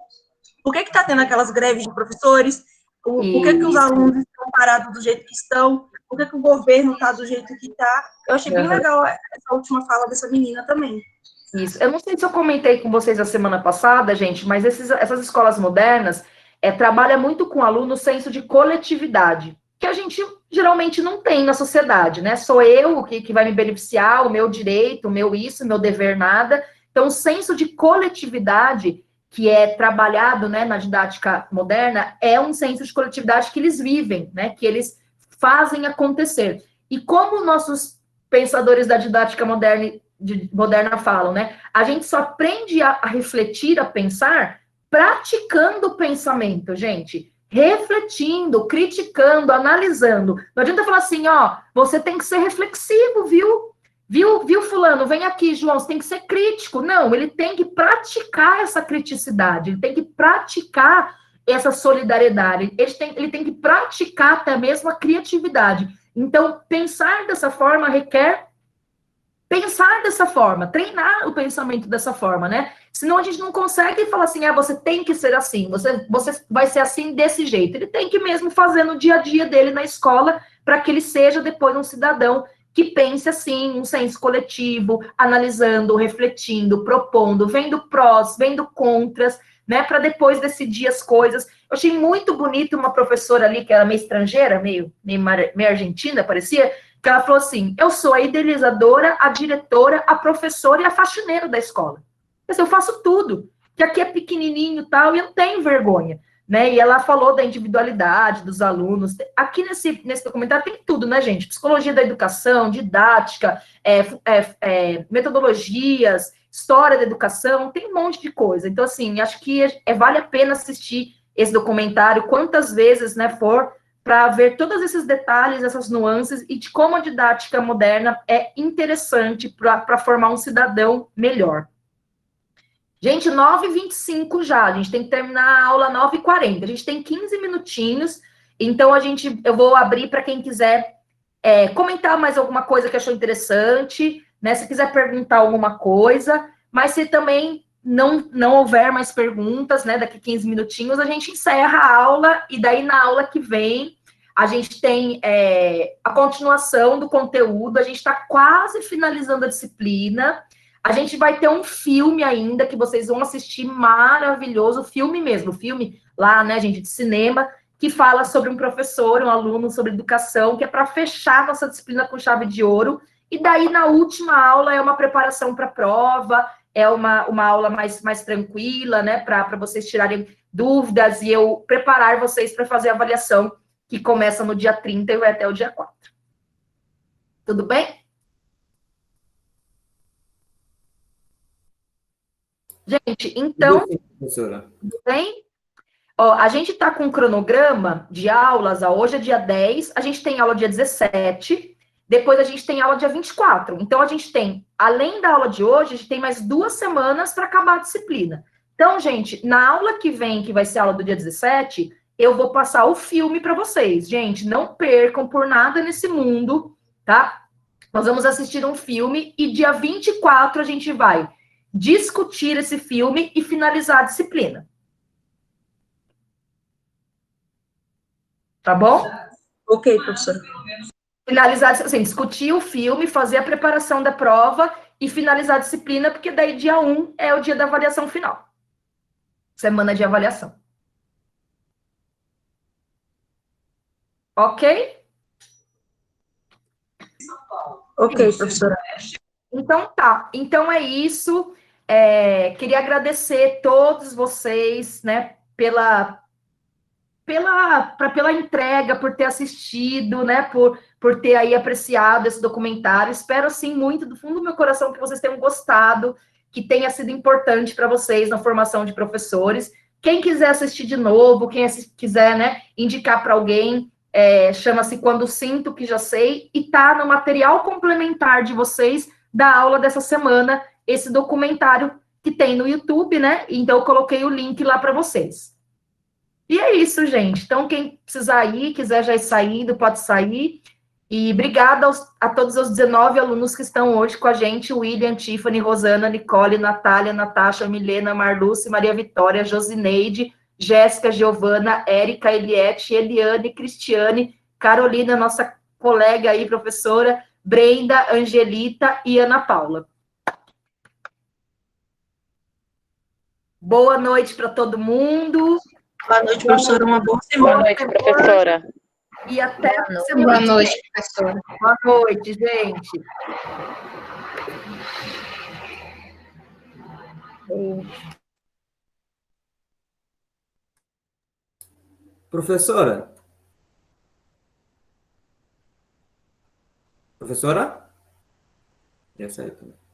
por que tá tendo aquelas greves de professores? Por que os alunos estão parados do jeito que estão? Por que o governo está do jeito que está? Eu achei bem legal essa última fala dessa menina também. Isso. Eu não sei se eu comentei com vocês a semana passada, gente, mas essas escolas modernas trabalham muito com aluno o senso de coletividade, que a gente geralmente não tem na sociedade, né? Sou eu que vai me beneficiar, o meu direito, o meu isso, o meu dever nada. Então, o senso de coletividade que é trabalhado, né, na didática moderna é um senso de coletividade que eles vivem, né? Que eles fazem acontecer. E como nossos pensadores da didática moderna falam, né? A gente só aprende a refletir, a pensar, praticando o pensamento, gente. refletindo, criticando, analisando. Não adianta falar assim, ó, você tem que ser reflexivo, viu? Viu, fulano? Vem aqui, João, você tem que ser crítico. Não, ele tem que praticar essa criticidade, ele tem que praticar essa solidariedade, ele tem que praticar até mesmo a criatividade. Então, pensar dessa forma requer pensar dessa forma, treinar o pensamento dessa forma, né? Senão a gente não consegue falar assim, você tem que ser assim, você vai ser assim desse jeito. Ele tem que mesmo fazer no dia a dia dele na escola para que ele seja depois um cidadão que pense assim, um senso coletivo, analisando, refletindo, propondo, vendo prós, vendo contras, né? Para depois decidir as coisas. Eu achei muito bonito uma professora ali, que era meio estrangeira, meio argentina, parecia, que ela falou assim, eu sou a idealizadora, a diretora, a professora e a faxineira da escola. Eu faço tudo, que aqui é pequenininho e tal, e eu não tenho vergonha, né? E ela falou da individualidade dos alunos. Aqui nesse documentário tem tudo, né, gente? Psicologia da educação, didática, metodologias, história da educação, tem um monte de coisa. Então, assim, acho que vale a pena assistir esse documentário quantas vezes, né, for, para ver todos esses detalhes, essas nuances, e de como a didática moderna é interessante para formar um cidadão melhor. Gente, 9h25 já, a gente tem que terminar a aula 9h40, a gente tem 15 minutinhos, então eu vou abrir para quem quiser comentar mais alguma coisa que achou interessante, né, se quiser perguntar alguma coisa, mas se também não houver mais perguntas, né, daqui 15 minutinhos, a gente encerra a aula, e daí na aula que vem, a gente tem a continuação do conteúdo, a gente está quase finalizando a disciplina, a gente vai ter um filme ainda, que vocês vão assistir, maravilhoso, filme mesmo, filme lá, né, gente, de cinema, que fala sobre um professor, um aluno, sobre educação, que é para fechar nossa disciplina com chave de ouro, e daí na última aula é uma preparação para a prova, é uma aula mais tranquila, né, para vocês tirarem dúvidas e eu preparar vocês para fazer a avaliação, que começa no dia 30 e vai até o dia 4. Tudo bem? Gente, então, tudo bem? Ó, a gente está com um cronograma de aulas, hoje é dia 10, a gente tem aula dia 17, depois a gente tem aula dia 24. Então, a gente tem, além da aula de hoje, a gente tem mais 2 semanas para acabar a disciplina. Então, gente, na aula que vem, que vai ser a aula do dia 17, eu vou passar o filme para vocês. Gente, não percam por nada nesse mundo, tá? Nós vamos assistir um filme e dia 24 a gente vai discutir esse filme e finalizar a disciplina. Tá bom? Ok, professora. Finalizar, assim, discutir o filme, fazer a preparação da prova e finalizar a disciplina, porque daí dia 1 é o dia da avaliação final. Semana de avaliação. Ok? Ok, professora. Então tá. Então é isso. Queria agradecer todos vocês, né, pela entrega, por ter assistido, né, por ter aí apreciado esse documentário. Espero, assim, muito, do fundo do meu coração, que vocês tenham gostado, que tenha sido importante para vocês na formação de professores. Quem quiser assistir de novo, quem quiser, né, indicar para alguém, chama-se Quando Sinto Que Já Sei, e tá no material complementar de vocês da aula dessa semana, esse documentário que tem no YouTube, né? Então, eu coloquei o link lá para vocês. E é isso, gente. Então, quem precisar ir, quiser já ir saindo, pode sair. E obrigada a todos os 19 alunos que estão hoje com a gente: William, Tiffany, Rosana, Nicole, Natália, Natasha, Milena, Marluce, Maria Vitória, Josineide, Jéssica, Giovana, Érica, Eliette, Eliane, Cristiane, Carolina, nossa colega aí, professora, Brenda, Angelita e Ana Paula. Boa noite para todo mundo. Boa noite, professora. Uma boa semana. Boa noite, professora. E até a semana. Boa noite, professora. Boa noite, gente. Professora? Professora? Já saiu também.